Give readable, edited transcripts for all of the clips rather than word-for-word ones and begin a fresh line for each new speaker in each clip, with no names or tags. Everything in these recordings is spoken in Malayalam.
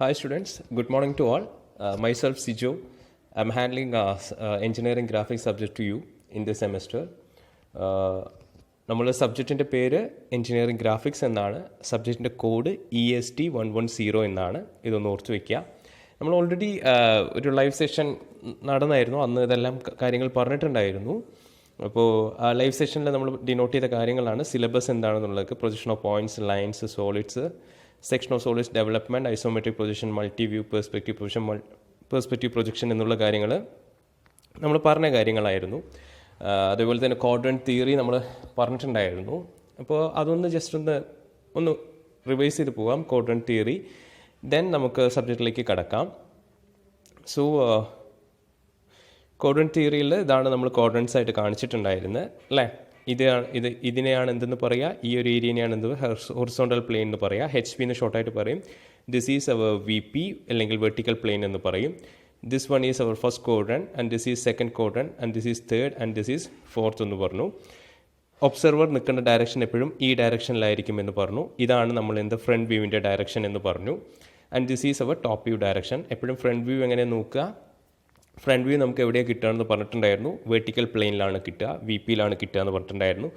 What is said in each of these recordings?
Hi students, good morning to all. Myself Sijo. I'm handling engineering graphics subject to you in this semester. നമ്മുടെ സബ്ജക്റ്റിൻ്റെ പേര് എഞ്ചിനീയറിംഗ് ഗ്രാഫിക്സ് എന്നാണ്. സബ്ജക്റ്റിൻ്റെ കോഡ് EST110 എന്നാണ്. ഇതൊന്ന് ഓർത്ത് വയ്ക്കുക. നമ്മൾ ഓൾറെഡി ഒരു ലൈവ് സെഷൻ നടന്നായിരുന്നു. അന്ന് ഇതെല്ലാം കാര്യങ്ങൾ പറഞ്ഞിട്ടുണ്ടായിരുന്നു. അപ്പോൾ ആ ലൈവ് സെഷനിൽ നമ്മൾ ഡിനോട്ട് ചെയ്ത കാര്യങ്ങളാണ് സിലബസ് എന്താണെന്നുള്ളത്, projection of points, lines, solids, section of solids development, isometric projection, multi view perspective projection എന്നുള്ള കാര്യങ്ങൾ നമ്മൾ പറഞ്ഞ കാര്യങ്ങളായിരുന്നു. അതേപോലെ തന്നെ ക്വാഡ്രന്റ് തിയറി നമ്മൾ പറഞ്ഞിട്ടുണ്ടായിരുന്നു. അപ്പോൾ അതൊന്ന് ജസ്റ്റ് ഒന്ന് റിവൈസ് ചെയ്ത് പോകാം. ക്വാഡ്രന്റ് തിയറി, ദെൻ നമുക്ക് സബ്ജക്റ്റിലേക്ക് കടക്കാം. സോ ക്വാഡ്രന്റ് തിയറിയിൽ ഇതാണ് നമ്മൾ ക്വാഡ്രൻസ് ആയിട്ട് കാണിച്ചിട്ടുണ്ടായിരുന്നത് അല്ലേ. ഇതിനെയാണ് എന്തെന്ന് പറയുക, ഈ ഒരു ഏരിയനെയാണ് എന്ത് ഹൊറിസോണ്ടൽ പ്ലെയിൻ എന്ന് പറയുക. HP എന്ന് ഷോർട്ടായിട്ട് പറയും. ദിസ് ഈസ് അവർ VP അല്ലെങ്കിൽ വെർട്ടിക്കൽ പ്ലെയിൻ എന്ന് പറയും. This one is our first quadrant and this is second quadrant and this is third and this is fourth എന്ന് പറഞ്ഞു. ഒബ്സർവർ നിൽക്കേണ്ട ഡയറക്ഷൻ എപ്പോഴും ഈ ഡയറക്ഷനിലായിരിക്കും എന്ന് പറഞ്ഞു. ഇതാണ് നമ്മൾ ഫ്രണ്ട് വ്യൂവിൻ്റെ ഡയറക്ഷൻ എന്ന് പറഞ്ഞു. And this is our top view direction. എപ്പോഴും ഫ്രണ്ട് വ്യൂ എങ്ങനെ നോക്കുക, ഫ്രണ്ട് വ്യൂ നമുക്ക് എവിടെയാണ് കിട്ടുകയെന്ന് പറഞ്ഞിട്ടുണ്ടായിരുന്നു. വെർട്ടിക്കൽ പ്ലെയിനിലാണ് കിട്ടുക, VPയിലാണ് കിട്ടുക എന്ന് പറഞ്ഞിട്ടുണ്ടായിരുന്നു.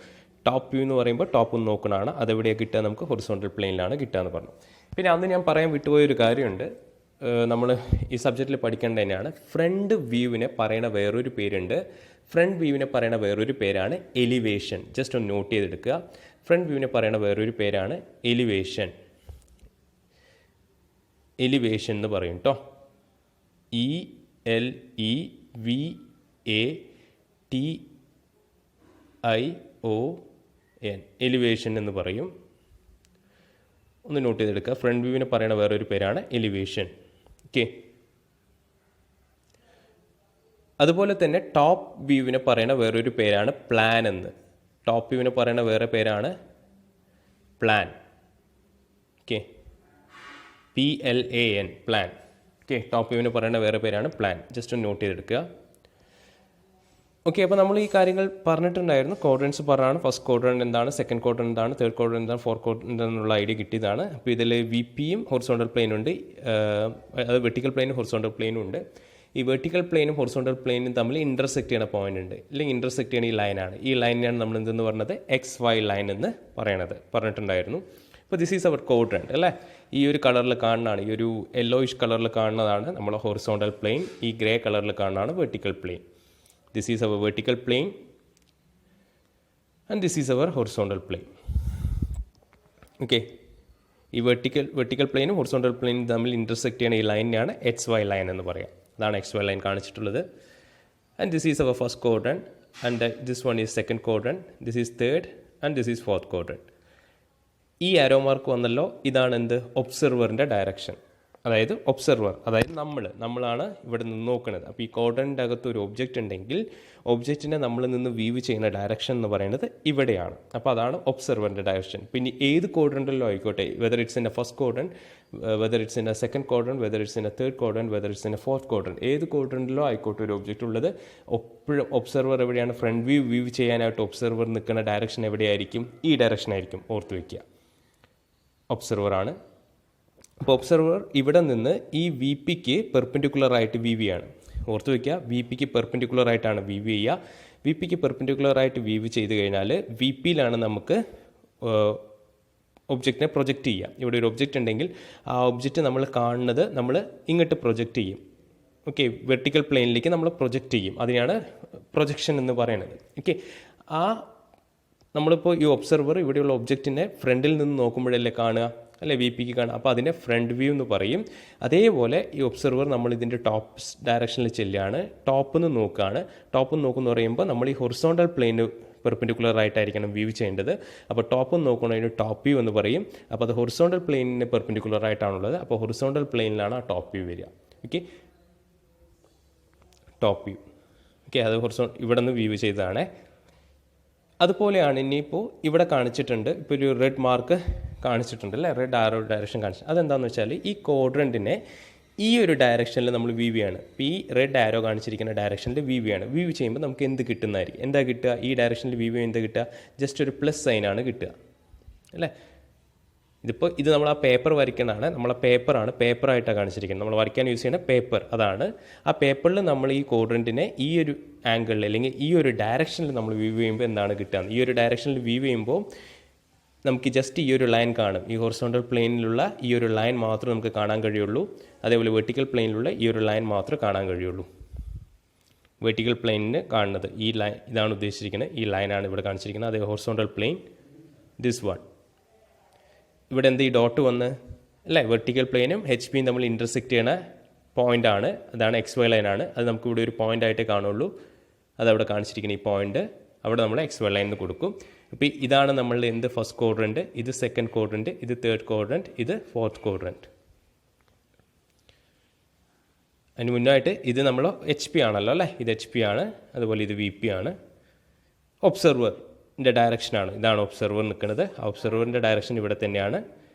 ടോപ്പ് വ്യൂ എന്ന് പറയുമ്പോൾ ടോപ്പ് ഒന്ന് നോക്കണതാണ്, അതെവിടെയാണ് കിട്ടുക, നമുക്ക് ഹൊറിസോണ്ടൽ പ്ലെയിനിലാണ് കിട്ടുക എന്ന് പറഞ്ഞു. പിന്നെ അന്ന് ഞാൻ പറയാൻ വിട്ടുപോയൊരു കാര്യമുണ്ട്, നമ്മൾ ഈ സബ്ജക്റ്റിൽ പഠിക്കേണ്ട തന്നെയാണ്. ഫ്രണ്ട് വ്യൂവിനെ പറയുന്ന വേറൊരു പേരുണ്ട്. ഫ്രണ്ട് വ്യൂവിനെ പറയുന്ന വേറൊരു പേരാണ് എലിവേഷൻ. ജസ്റ്റ് ഒന്ന് നോട്ട് ചെയ്തെടുക്കുക. ഫ്രണ്ട് വ്യൂവിനെ പറയുന്ന വേറൊരു പേരാണ് എലിവേഷൻ. എലിവേഷൻ എന്ന് പറയും കേട്ടോ. ELEVATION, എലിവേഷൻ എന്ന് പറയും. ഒന്ന് നോട്ട് ചെയ്തെടുക്കുക. ഫ്രണ്ട് വ്യൂവിനെ പറയുന്ന വേറൊരു പേരാണ് എലിവേഷൻ. ഓക്കെ. അതുപോലെ തന്നെ ടോപ്പ് വ്യൂവിനെ പറയുന്ന വേറൊരു പേരാണ് പ്ലാൻ എന്ന്. ടോപ്പ് വ്യൂവിനെ പറയുന്ന വേറെ പേരാണ് plan. Okay, PLAN, plan. Okay, top വ്യൂവിന് പറയുന്ന വേറെ പേരാണ് പ്ലാൻ. ജസ്റ്റ് ഒന്ന് നോട്ട് ചെയ്തെടുക്കുക. ഓക്കെ, അപ്പോൾ നമ്മൾ ഈ കാര്യങ്ങൾ പറഞ്ഞിട്ടുണ്ടായിരുന്നു. ക്വാഡ്രൻസ് പറഞ്ഞാണ്. ഫസ്റ്റ് ക്വാഡ്രന്റ് എന്താണ്, സെക്കൻഡ് ക്വാഡ്രന്റ് എന്താണ്, തേർഡ് ക്വാഡ്രന്റ് എന്താണ്, ഫോർത്ത് ക്വാഡ്രന്റ് എന്താണെന്നുള്ള ഐഡിയ കിട്ടിയതാണ്. അപ്പോൾ ഇതിൽ VPയും ഹൊറിസോണ്ടൽ പ്ലെയിനും ഉണ്ട്. അത് വെർട്ടിക്കൽ പ്ലെയിനും ഹൊറിസോണ്ടൽ പ്ലെയിനും ഉണ്ട്. ഈ വെർട്ടിക്കൽ പ്ലെയിനും ഹൊറിസോണ്ടൽ പ്ലെയിനും തമ്മിൽ ഇൻ്റർസെക്ട് ചെയ്യുന്ന പോയിന്റ് ഉണ്ട്, അല്ലെങ്കിൽ ഇൻ്റർസെക്ട് ചെയ്യുന്ന ഈ ലൈനാണ്. ഈ ലൈനിനാണ് നമ്മൾ എന്തെന്ന് പറഞ്ഞത്, XY ലൈൻ എന്ന് പറഞ്ഞിട്ടുണ്ടായിരുന്നു. അപ്പോൾ ദിസ് ഈസ് അവർ ക്വാഡ്രന്റ് അല്ലേ. ഈ ഒരു കളറിൽ കാണുന്നതാണ്, ഈ ഒരു യെല്ലോയിഷ് കളറിൽ കാണുന്നതാണ് നമ്മൾ ഹൊറിസോണ്ടൽ പ്ലെയിൻ. ഈ ഗ്രേ കളറിൽ കാണുന്നതാണ് vertical plane. This is our vertical plane and this is our horizontal plane. Okay, ഈ വെർട്ടിക്കൽ പ്ലെയിനും ഹൊറിസോണ്ടൽ പ്ലെയിനും തമ്മിൽ ഇൻ്റർസെക്ട് ചെയ്യുന്ന ഈ ലൈനിനെയാണ് XY ലൈൻ എന്ന് പറയാം. അതാണ് XY ലൈൻ കാണിച്ചിട്ടുള്ളത്. And this is our first quadrant and this one is second quadrant, this is third and this is fourth quadrant. ഈ ആരോ മാർക്ക് വന്നല്ലോ, ഇതാണ് എന്ത്, ഒബ്സർവറിൻ്റെ ഡയറക്ഷൻ. അതായത് ഒബ്സർവർ, അതായത് നമ്മളാണ് ഇവിടെ നിന്ന് നോക്കുന്നത്. അപ്പോൾ ഈ ക്വാഡ്രൻ്റ് അകത്ത് ഒരു ഒബ്ജക്റ്റ് ഉണ്ടെങ്കിൽ ഒബ്ജക്റ്റിനെ നമ്മൾ നിന്ന് വ്യൂ ചെയ്യുന്ന ഡയറക്ഷൻ എന്ന് പറയുന്നത് ഇവിടെയാണ്. അപ്പോൾ അതാണ് ഒബ്സർവറിൻ്റെ ഡയറക്ഷൻ. പിന്നെ ഏത് ക്വാഡ്രൻറ്റിലോ ആയിക്കോട്ടെ, whether it's in A first quadrant, whether it's in A second quadrant, whether it's in A third quadrant, whether it's in A fourth quadrant, ഏത് ക്വാഡ്രൻറ്റിലോ ആയിക്കോട്ടെ ഒരു ഒബ്ജക്റ്റ് ഉള്ളത്, എപ്പോഴും ഒബ്സർവർ എവിടെയാണ്, ഫ്രണ്ട് വ്യൂ ചെയ്യാനായിട്ട് ഒബ്സർവർ നിൽക്കുന്ന ഡയറക്ഷൻ എവിടെയായിരിക്കും, ഈ ഡയറക്ഷൻ ആയിരിക്കും. ഓർത്ത് വയ്ക്കുക, ഒബ്സർവറാണ്. അപ്പോൾ ഒബ്സർവർ ഇവിടെ നിന്ന് ഈ VPക്ക് പെർപെൻഡിക്കുലറായിട്ട് ആണ്. ഓർത്ത് വയ്ക്കുക, VPക്ക് പെർപെൻഡിക്കുലറായിട്ടാണ് വ്യൂ ചെയ്യുക. VPക്ക് പെർപെൻഡിക്കുലറായിട്ട് വ്യൂ ചെയ്ത് കഴിഞ്ഞാൽ VPയിലാണ് നമുക്ക് ഒബ്ജക്റ്റിനെ പ്രൊജക്റ്റ് ചെയ്യുക. ഇവിടെ ഒരു ഒബ്ജക്റ്റ് ഉണ്ടെങ്കിൽ ആ ഒബ്ജക്റ്റ് നമ്മൾ കാണുന്നത് നമ്മൾ ഇങ്ങോട്ട് പ്രൊജക്റ്റ് ചെയ്യും. ഓക്കെ, വെർട്ടിക്കൽ പ്ലെയിനിലേക്ക് നമ്മൾ പ്രൊജക്റ്റ് ചെയ്യും. അതിനാണ് പ്രൊജക്ഷൻ എന്ന് പറയുന്നത്. ഓക്കെ, നമ്മളിപ്പോൾ ഈ ഒബ്സർവർ ഇവിടെയുള്ള ഒബ്ജക്റ്റിനെ ഫ്രണ്ടിൽ നിന്ന് നോക്കുമ്പോഴല്ലേ കാണുക, അല്ലെ, VPക്ക് കാണുക. അപ്പോൾ അതിനെ ഫ്രണ്ട് വ്യൂ എന്ന് പറയും. അതേപോലെ ഈ ഒബ്സർവർ നമ്മൾ ഇതിൻ്റെ ടോപ്പ് ഡയറക്ഷനിൽ ചെല്ലുകയാണ്, ടോപ്പ് നിന്ന് നോക്കുകയാണ്. ടോപ്പ് നിന്ന് നോക്കുന്ന പറയുമ്പോൾ നമ്മൾ ഈ ഹൊറിസോണ്ടൽ പ്ലെയിന് പെർപെൻഡിക്കുലർ ആയിട്ടായിരിക്കണം വ്യൂ ചെയ്യേണ്ടത്. അപ്പോൾ ടോപ്പ് നിന്ന് നോക്കുന്നതിന് ടോപ്പ് വ്യൂ എന്ന് പറയും. അപ്പോൾ അത് ഹൊറിസോണ്ടൽ പ്ലെയിനിന് പെർപെൻഡിക്കുലർ ആയിട്ടാണുള്ളത്. അപ്പോൾ ഹൊറിസോണ്ടൽ പ്ലെയിനിലാണ് ആ ടോപ്പ് വ്യൂ വരിക. Okay, top view. ഓക്കെ, അത് ഇവിടെ നിന്ന് വ്യൂ ചെയ്തതാണ്. അതുപോലെയാണ് ഇനിയിപ്പോൾ ഇവിടെ കാണിച്ചിട്ടുണ്ട്. ഇപ്പോൾ ഒരു റെഡ് മാർക്ക് കാണിച്ചിട്ടുണ്ട് അല്ലേ, റെഡ് ആരോ ഡയറക്ഷൻ കാണിച്ചു. അതെന്താണെന്ന് വെച്ചാൽ ഈ ക്വാഡ്രൻറ്റിനെ ഈ ഒരു ഡയറക്ഷനിൽ നമ്മൾ വ്യൂ ആണ്. ഇപ്പോൾ ഈ റെഡ് ആരോ കാണിച്ചിരിക്കുന്ന ഡയറക്ഷനിൽ വ്യൂ ആണ്. വ്യൂ ചെയ്യുമ്പോൾ നമുക്ക് എന്ത് കിട്ടുന്നതായിരിക്കും, എന്താ കിട്ടുക, ഈ ഡയറക്ഷനിൽ വ്യൂ എന്താ കിട്ടുക, ജസ്റ്റ് ഒരു പ്ലസ് സൈനാണ് കിട്ടുക അല്ലേ. ഇത് നമ്മൾ ആ പേപ്പർ വരയ്ക്കുന്നതാണ്, നമ്മളെ പേപ്പറായിട്ടാണ് കാണിച്ചിരിക്കുന്നത്. നമ്മൾ വരയ്ക്കാൻ യൂസ് ചെയ്യുന്ന പേപ്പർ അതാണ്. ആ പേപ്പറിൽ നമ്മൾ ഈ ക്വാഡ്രൻറ്റിനെ ഈ ഒരു ആംഗിളിൽ അല്ലെങ്കിൽ ഈ ഒരു ഡയറക്ഷനിൽ നമ്മൾ വ്യൂ ചെയ്യുമ്പോൾ എന്താണ് കിട്ടുക? ഈ ഒരു ഡയറക്ഷനിൽ വ്യൂ ചെയ്യുമ്പോൾ നമുക്ക് ജസ്റ്റ് ഈ ഒരു ലൈൻ കാണും. ഈ ഹൊറിസോണ്ടൽ പ്ലെയിനിലുള്ള ഈ ഒരു ലൈൻ മാത്രമേ നമുക്ക് കാണാൻ കഴിയുള്ളൂ. അതേപോലെ വെർട്ടിക്കൽ പ്ലെയിനിലുള്ള ഈ ഒരു ലൈൻ മാത്രമേ കാണാൻ കഴിയുള്ളൂ. വെർട്ടിക്കൽ പ്ലെയിനിന് കാണുന്നത് ഈ ലൈൻ, ഇതാണ് ഉദ്ദേശിച്ചിരിക്കുന്നത്. ഈ ലൈനാണ് ഇവിടെ കാണിച്ചിരിക്കുന്നത്. അതേ ഹൊറിസോണ്ടൽ പ്ലെയിൻ ദിസ് വൺ. ഇവിടെ എന്ത് ഈ ഡോട്ട് വന്ന് അല്ലേ? വെർട്ടിക്കൽ പ്ലെയിനും എച്ച് പിയും തമ്മിൽ ഇൻ്റർസെക്റ്റ് ചെയ്യണ പോയിൻ്റാണ്. അതാണ് XY ലൈനാണ്. അത് നമുക്ക് ഇവിടെ ഒരു പോയിൻ്റായിട്ടേ കാണുള്ളൂ. അതവിടെ കാണിച്ചിരിക്കുന്ന ഈ പോയിൻ്റ് അവിടെ നമ്മൾ XY ലൈനിന് കൊടുക്കും. അപ്പോൾ ഇതാണ് നമ്മളുടെ എന്ത് ഫസ്റ്റ് ക്വാഡ്രൻറ്റ്, ഇത് സെക്കൻഡ് ക്വാഡ്രൻറ്റ്, ഇത് തേർഡ് ക്വാഡ്രൻറ്റ്, ഇത് ഫോർത്ത് ക്വാഡ്രൻറ്റ്. അതിന് മുന്നായിട്ട് ഇത് നമ്മൾ HP ആണല്ലോ അല്ലേ? ഇത് HP ആണ്. അതുപോലെ ഇത് VP ആണ്. ഒബ്സർവറിൻ്റെ ഡയറക്ഷനാണ്. ഇതാണ് ഒബ്സർവർ നിൽക്കുന്നത്. ആ ഒബ്സർവറിൻ്റെ ഡയറക്ഷൻ ഇവിടെ തന്നെയാണ്.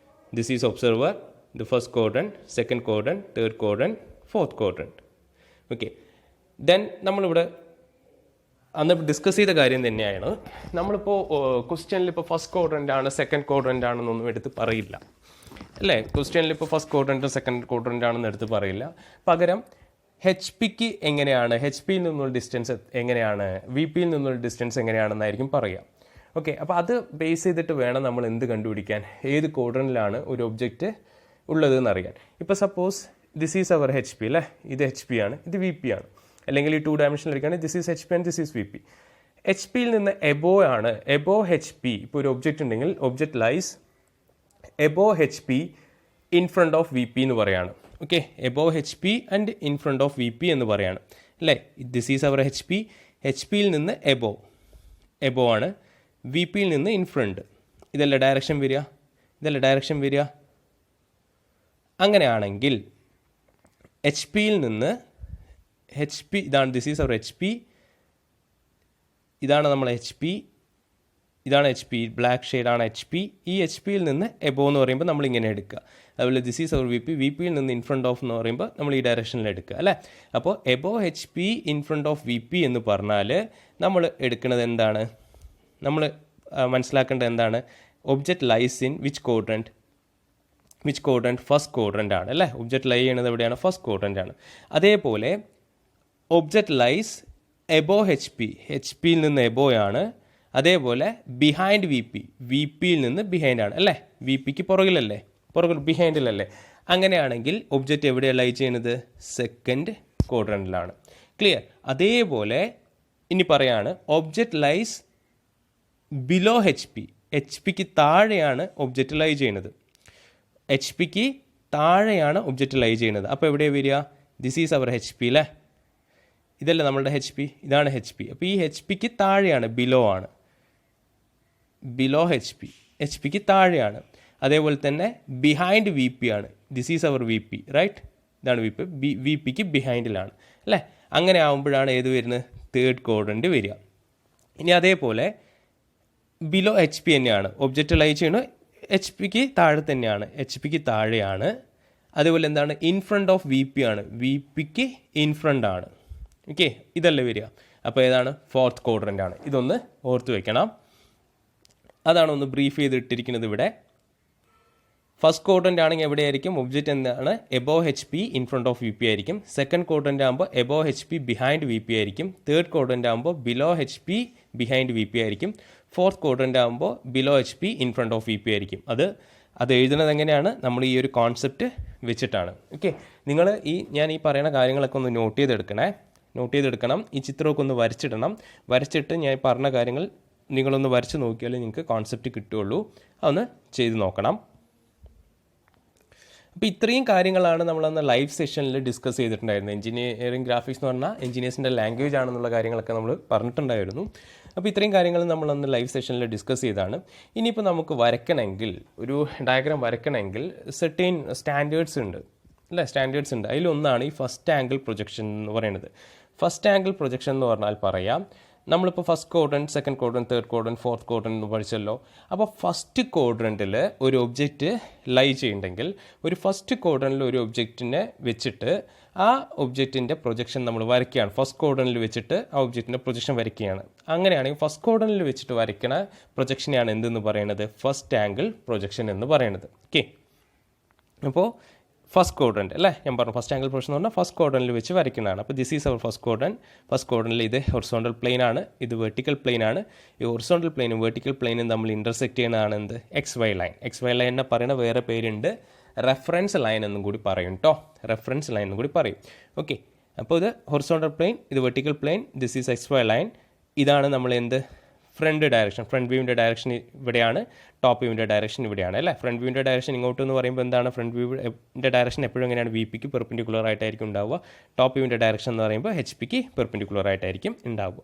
This is observer, the first quadrant, second quadrant, third quadrant, fourth quadrant. Okay, then നമ്മളിവിടെ അന്ന് ഡിസ്കസ് ചെയ്ത കാര്യം തന്നെയാണ്. നമ്മളിപ്പോൾ ക്വസ്റ്റ്യനിൽ ഇപ്പോൾ ഫസ്റ്റ് ക്വാഡ്രൻ്റ് ആണ് സെക്കൻഡ് ക്വാഡ്രൻ്റ് ആണെന്നൊന്നും എടുത്ത് പറയില്ല അല്ലേ? ക്വസ്റ്റ്യനിൽ ഇപ്പോൾ ഫസ്റ്റ് ക്വാഡ്രൻറ്റും സെക്കൻഡ് ക്വാഡ്രൻ്റ് ആണെന്ന് എടുത്ത് പറയില്ല. പകരം HP എങ്ങനെയാണ്, HP നിന്നുള്ള ഡിസ്റ്റൻസ് എങ്ങനെയാണ്, VP നിന്നുള്ള ഡിസ്റ്റൻസ് എങ്ങനെയാണെന്നായിരിക്കും പറയുക. ഓക്കെ, അപ്പോൾ അത് ബേസ് ചെയ്തിട്ട് വേണം നമ്മൾ എന്ത് കണ്ടുപിടിക്കാൻ, ഏത് ക്വാഡ്രൻറ്റിലാണ് ഒരു ഒബ്ജക്റ്റ് ഉള്ളത് എന്നറിയാൻ. ഇപ്പോൾ suppose this is our HP അല്ലേ? ഇത് HP ആണ്, ഇത് VP ആണ്. അല്ലെങ്കിൽ ഈ 2 ഡയമെൻഷനിൽ എടുക്കുകയാണെങ്കിൽ this is HP and this is VP. HP-യിൽ നിന്ന് എബോവ് ആണ്. എബോവ് HP, ഇപ്പോൾ ഒരു ഒബ്ജക്റ്റ് ഉണ്ടെങ്കിൽ object lies above HP in front of VP എന്ന് പറയാണ്. Okay, above HP and in front of VP എന്ന് പറയാണ് അല്ലേ? ദിസ് ഈസ് അവർ HP-യിൽ നിന്ന് എബോവ് ആണ്, VP-യിൽ നിന്ന് ഇൻ ഫ്രണ്ട്. ഇതല്ലേ ഡയറക്ഷൻ വരിക. അങ്ങനെയാണെങ്കിൽ HP-യിൽ നിന്ന് ഇതാണ്, ദിസ് ഈസ് അവർ HP, ഇതാണ് നമ്മൾ ഇതാണ് HP, ബ്ലാക്ക് ഷെയ്ഡാണ് HP. ഈ HP-യിൽ നിന്ന് എബോവ് എന്ന് പറയുമ്പോൾ നമ്മൾ ഇങ്ങനെ എടുക്കുക. അതുപോലെ ദിസ് ഈസ് അവർ VP-യിൽ നിന്ന് ഇൻ ഫ്രണ്ട് ഓഫ് എന്ന് പറയുമ്പോൾ നമ്മൾ ഈ ഡയറക്ഷനിൽ എടുക്കുക അല്ലേ? അപ്പോൾ above HP in front of VP എന്ന് പറഞ്ഞാൽ നമ്മൾ എടുക്കുന്നത് എന്താണ്, നമ്മൾ മനസ്സിലാക്കേണ്ടത് എന്താണ്? Object lies in which quadrant, first quadrant ആണ് അല്ലേ? ഒബ്ജക്റ്റ് ലൈ ചെയ്യുന്നത് എവിടെയാണ്? ഫസ്റ്റ് ക്വാഡ്രൻ്റ് ആണ്. അതേപോലെ ഒബ്ജക്റ്റ് ലൈസ് എബോവ് HP-യിൽ നിന്ന് എബോവ് ആണ്. അതേപോലെ ബിഹൈൻഡ് VP-യിൽ നിന്ന് ബിഹൈൻഡ് ആണ് അല്ലേ? VP-ക്ക് ബിഹൈൻഡിലല്ലേ? അങ്ങനെയാണെങ്കിൽ ഒബ്ജക്റ്റ് എവിടെയാണ് ലൈ ചെയ്യുന്നത്? സെക്കൻഡ് ക്വാഡ്രൻറ്റിലാണ്. ക്ലിയർ? അതേപോലെ ഇനി പറയാണ് ഒബ്ജക്റ്റ് ലൈസ് ബിലോ HP-ക്ക് താഴെയാണ് ഒബ്ജക്റ്റ് ലൈ ചെയ്യുന്നത്. HP-ക്ക് താഴെയാണ് ഒബ്ജക്റ്റ് ലൈ ചെയ്യുന്നത്. അപ്പോൾ എവിടെയാണ് വരിക? ദിസ് ഈസ് അവർ HP അല്ലേ? ഇതല്ലേ നമ്മളുടെ HP, ഇതാണ് HP. അപ്പോൾ ഈ HP-ക്ക് താഴെയാണ്, ബിലോ ആണ്, HP-ക്ക് താഴെയാണ്. അതേപോലെ തന്നെ ബിഹൈൻഡ് VP ആണ്. This is our VP right? ഇതാണ് VP-ക്ക് ബിഹൈൻഡിലാണ് അല്ലേ? അങ്ങനെ ആകുമ്പോഴാണ് ഏത് വരുന്നത്? തേർഡ് ക്വാഡ്രൻറ്റ് വരിക. ഇനി അതേപോലെ ബിലോ HP തന്നെയാണ് ഒബ്ജക്റ്റ് ലൈ ചെയ്യുന്നത്, HP-ക്ക് താഴെ തന്നെയാണ്, HP-ക്ക് താഴെയാണ്. അതേപോലെ എന്താണ്? ഇൻ ഫ്രണ്ട് ഓഫ് VP ആണ്, VP-ക്ക് ഇൻ ഫ്രണ്ട് ആണ്. ഓക്കെ, ഇതല്ലേ വരിക. അപ്പോൾ ഏതാണ്? ഫോർത്ത് ക്വാഡ്രൻ്റ് ആണ്. ഇതൊന്ന് ഓർത്ത് വെക്കണം. അതാണ് ഒന്ന് ബ്രീഫ് ചെയ്തിട്ടിരിക്കുന്നത് ഇവിടെ. ഫസ്റ്റ് ക്വാഡ്രൻ്റ് ആണെങ്കിൽ എവിടെയായിരിക്കും ഒബ്ജക്റ്റ് എന്താണ്? Above HP in front of VP ആയിരിക്കും. സെക്കൻഡ് ക്വാഡ്രൻ്റ് ആകുമ്പോൾ എബോവ് HP ബിഹൈൻഡ് VP ആയിരിക്കും. തേർഡ് ക്വാഡ്രൻ്റ് ആകുമ്പോൾ ബിലോ HP ബിഹൈൻഡ് VP ആയിരിക്കും. ഫോർത്ത് ക്വാഡ്രൻ്റ് ആകുമ്പോൾ below HP in front of VP ആയിരിക്കും. അത് എഴുതുന്നത് എങ്ങനെയാണ്? നമ്മൾ ഈ ഒരു കോൺസെപ്റ്റ് വെച്ചിട്ടാണ്. ഓക്കെ, നിങ്ങൾ ഞാൻ ഈ പറയുന്ന കാര്യങ്ങളൊക്കെ ഒന്ന് നോട്ട് ചെയ്തെടുക്കണം. ഈ ചിത്രമൊക്കെ ഒന്ന് വരച്ചിട്ട് ഞാൻ പറഞ്ഞ കാര്യങ്ങൾ നിങ്ങളൊന്ന് വരച്ച് നോക്കിയാലേ നിങ്ങൾക്ക് കോൺസെപ്റ്റ് കിട്ടുകയുള്ളൂ. അതൊന്ന് ചെയ്ത് നോക്കണം. അപ്പോൾ ഇത്രയും കാര്യങ്ങളാണ് നമ്മളന്ന് ലൈവ് സെഷനിൽ ഡിസ്കസ് ചെയ്തിട്ടുണ്ടായിരുന്നത്. എഞ്ചിനീയറിംഗ് ഗ്രാഫിക്സ് എന്ന് പറഞ്ഞാൽ എഞ്ചിനീയേഴ്സിൻ്റെ ലാംഗ്വേജ് ആണെന്നുള്ള കാര്യങ്ങളൊക്കെ നമ്മൾ പറഞ്ഞിട്ടുണ്ടായിരുന്നു. അപ്പോൾ ഇത്രയും കാര്യങ്ങൾ നമ്മളന്ന് ലൈവ് സെഷനിൽ ഡിസ്കസ് ചെയ്താണ്. ഇനിയിപ്പോൾ നമുക്ക് ഒരു ഡയഗ്രാം വരയ്ക്കണമെങ്കിൽ സെർട്ടൈൻ സ്റ്റാൻഡേർഡ്സ് ഉണ്ട്. അതിലൊന്നാണ് ഈ ഫസ്റ്റ് ആംഗിൾ പ്രൊജക്ഷൻ എന്ന് പറയുന്നത്. ഫസ്റ്റ് ആംഗിൾ പ്രൊജക്ഷൻ എന്ന് പറഞ്ഞാൽ പറയാം, നമ്മളിപ്പോൾ first quadrant, second quadrant, third quadrant, fourth quadrant എന്ന് പഠിച്ചല്ലോ. അപ്പോൾ ഫസ്റ്റ് ക്വാഡ്രൻറ്റിൽ ഒരു ഒബ്ജക്റ്റ് ലൈ ചെയ്യുന്നുണ്ടെങ്കിൽ ഒരു ഫസ്റ്റ് ക്വാഡ്രൻറ്റിൽ ഒരു ഒബ്ജക്റ്റിനെ വെച്ചിട്ട് ആ ഒബ്ജക്റ്റിൻ്റെ പ്രൊജക്ഷൻ നമ്മൾ വരയ്ക്കുകയാണ്. ഫസ്റ്റ് ക്വാഡ്രൻറ്റിൽ വെച്ചിട്ട് ആ ഒബ്ജക്റ്റിൻ്റെ പ്രൊജക്ഷൻ വരയ്ക്കുകയാണ്. അങ്ങനെയാണെങ്കിൽ ഫസ്റ്റ് ക്വാഡ്രൻറ്റിൽ വെച്ചിട്ട് വരയ്ക്കണ പ്രൊജക്ഷനെയാണ് എന്തെന്ന് പറയുന്നത്? ഫസ്റ്റ് ആംഗിൾ പ്രൊജക്ഷൻ എന്ന് പറയുന്നത്. ഓക്കെ, അപ്പോൾ ഫസ്റ്റ് ക്വാഡ്രൻറ്റ് അല്ലേ, ഞാൻ പറഞ്ഞു ഫസ്റ്റ് ആംഗിൾ പ്രൊജക്ഷൻ എന്ന് പറഞ്ഞാൽ ഫസ്റ്റ് ക്വാഡ്രൻറ്റിൽ വെച്ച് വരയ്ക്കുന്നതാണ്. അപ്പോൾ this is our first quadrant. First ക്വാഡ്രൻറ്റിൽ ഇത് ഹൊറിസോണ്ടൽ പ്ലെയിൻ ആണ്, ഇത് വെർട്ടിക്കൽ പ്ലെയിൻ ആണ്. ഈ ഹൊറിസോണ്ടൽ പ്ലെയിനും വെർട്ടിക്കൽ പ്ലെയിനും തമ്മിൽ ഇൻ്റർസെക്റ്റ് ചെയ്യുന്നതാണ് എന്ത്? X Y line. X Y line എന്ന് പറയുന്ന വേറെ പേരുണ്ട്, റെഫറൻസ് ലൈൻ എന്നും കൂടി പറയും കേട്ടോ. റെഫറൻസ് ലൈൻ എന്നും കൂടി പറയും. ഓക്കെ, അപ്പോൾ ഇത് ഹൊറിസോണ്ടൽ പ്ലെയിൻ, ഇത് vertical plane, this is X Y line. ഇതാണ് നമ്മൾ എന്ത്? Front direction. ഫ്രണ്ട് വ്യൂവിൻ്റെ ഡയറക്ഷൻ ഇവിടെയാണ്, ടോപ്പ് വ്യൂവിൻ്റെ ഡയറക്ഷൻ ഇവിടെയാണ് അല്ലേ. ഫ്രണ്ട് വ്യൂവിൻ്റെ ഡയറക്ഷൻ ഇങ്ങോട്ട് എന്ന് പറയുമ്പോൾ എന്താണ്? ഫ്രണ്ട് വ്യൂവിൻ്റെ ഡയറക്ഷൻ എപ്പോഴും എങ്ങനെയാണ്? വി പിക്ക് പെർപെൻഡിക്കുലർ ആയിട്ടായിരിക്കും ഉണ്ടാവുക. ടോപ്പ് വ്യൂവിൻ്റെ ഡയറക്ഷൻ എന്ന് പറയുമ്പോൾ എച്ച് പിക്ക് പെർപെൻഡിക്കുലർ ആയിട്ടായിരിക്കും ഉണ്ടാവുക.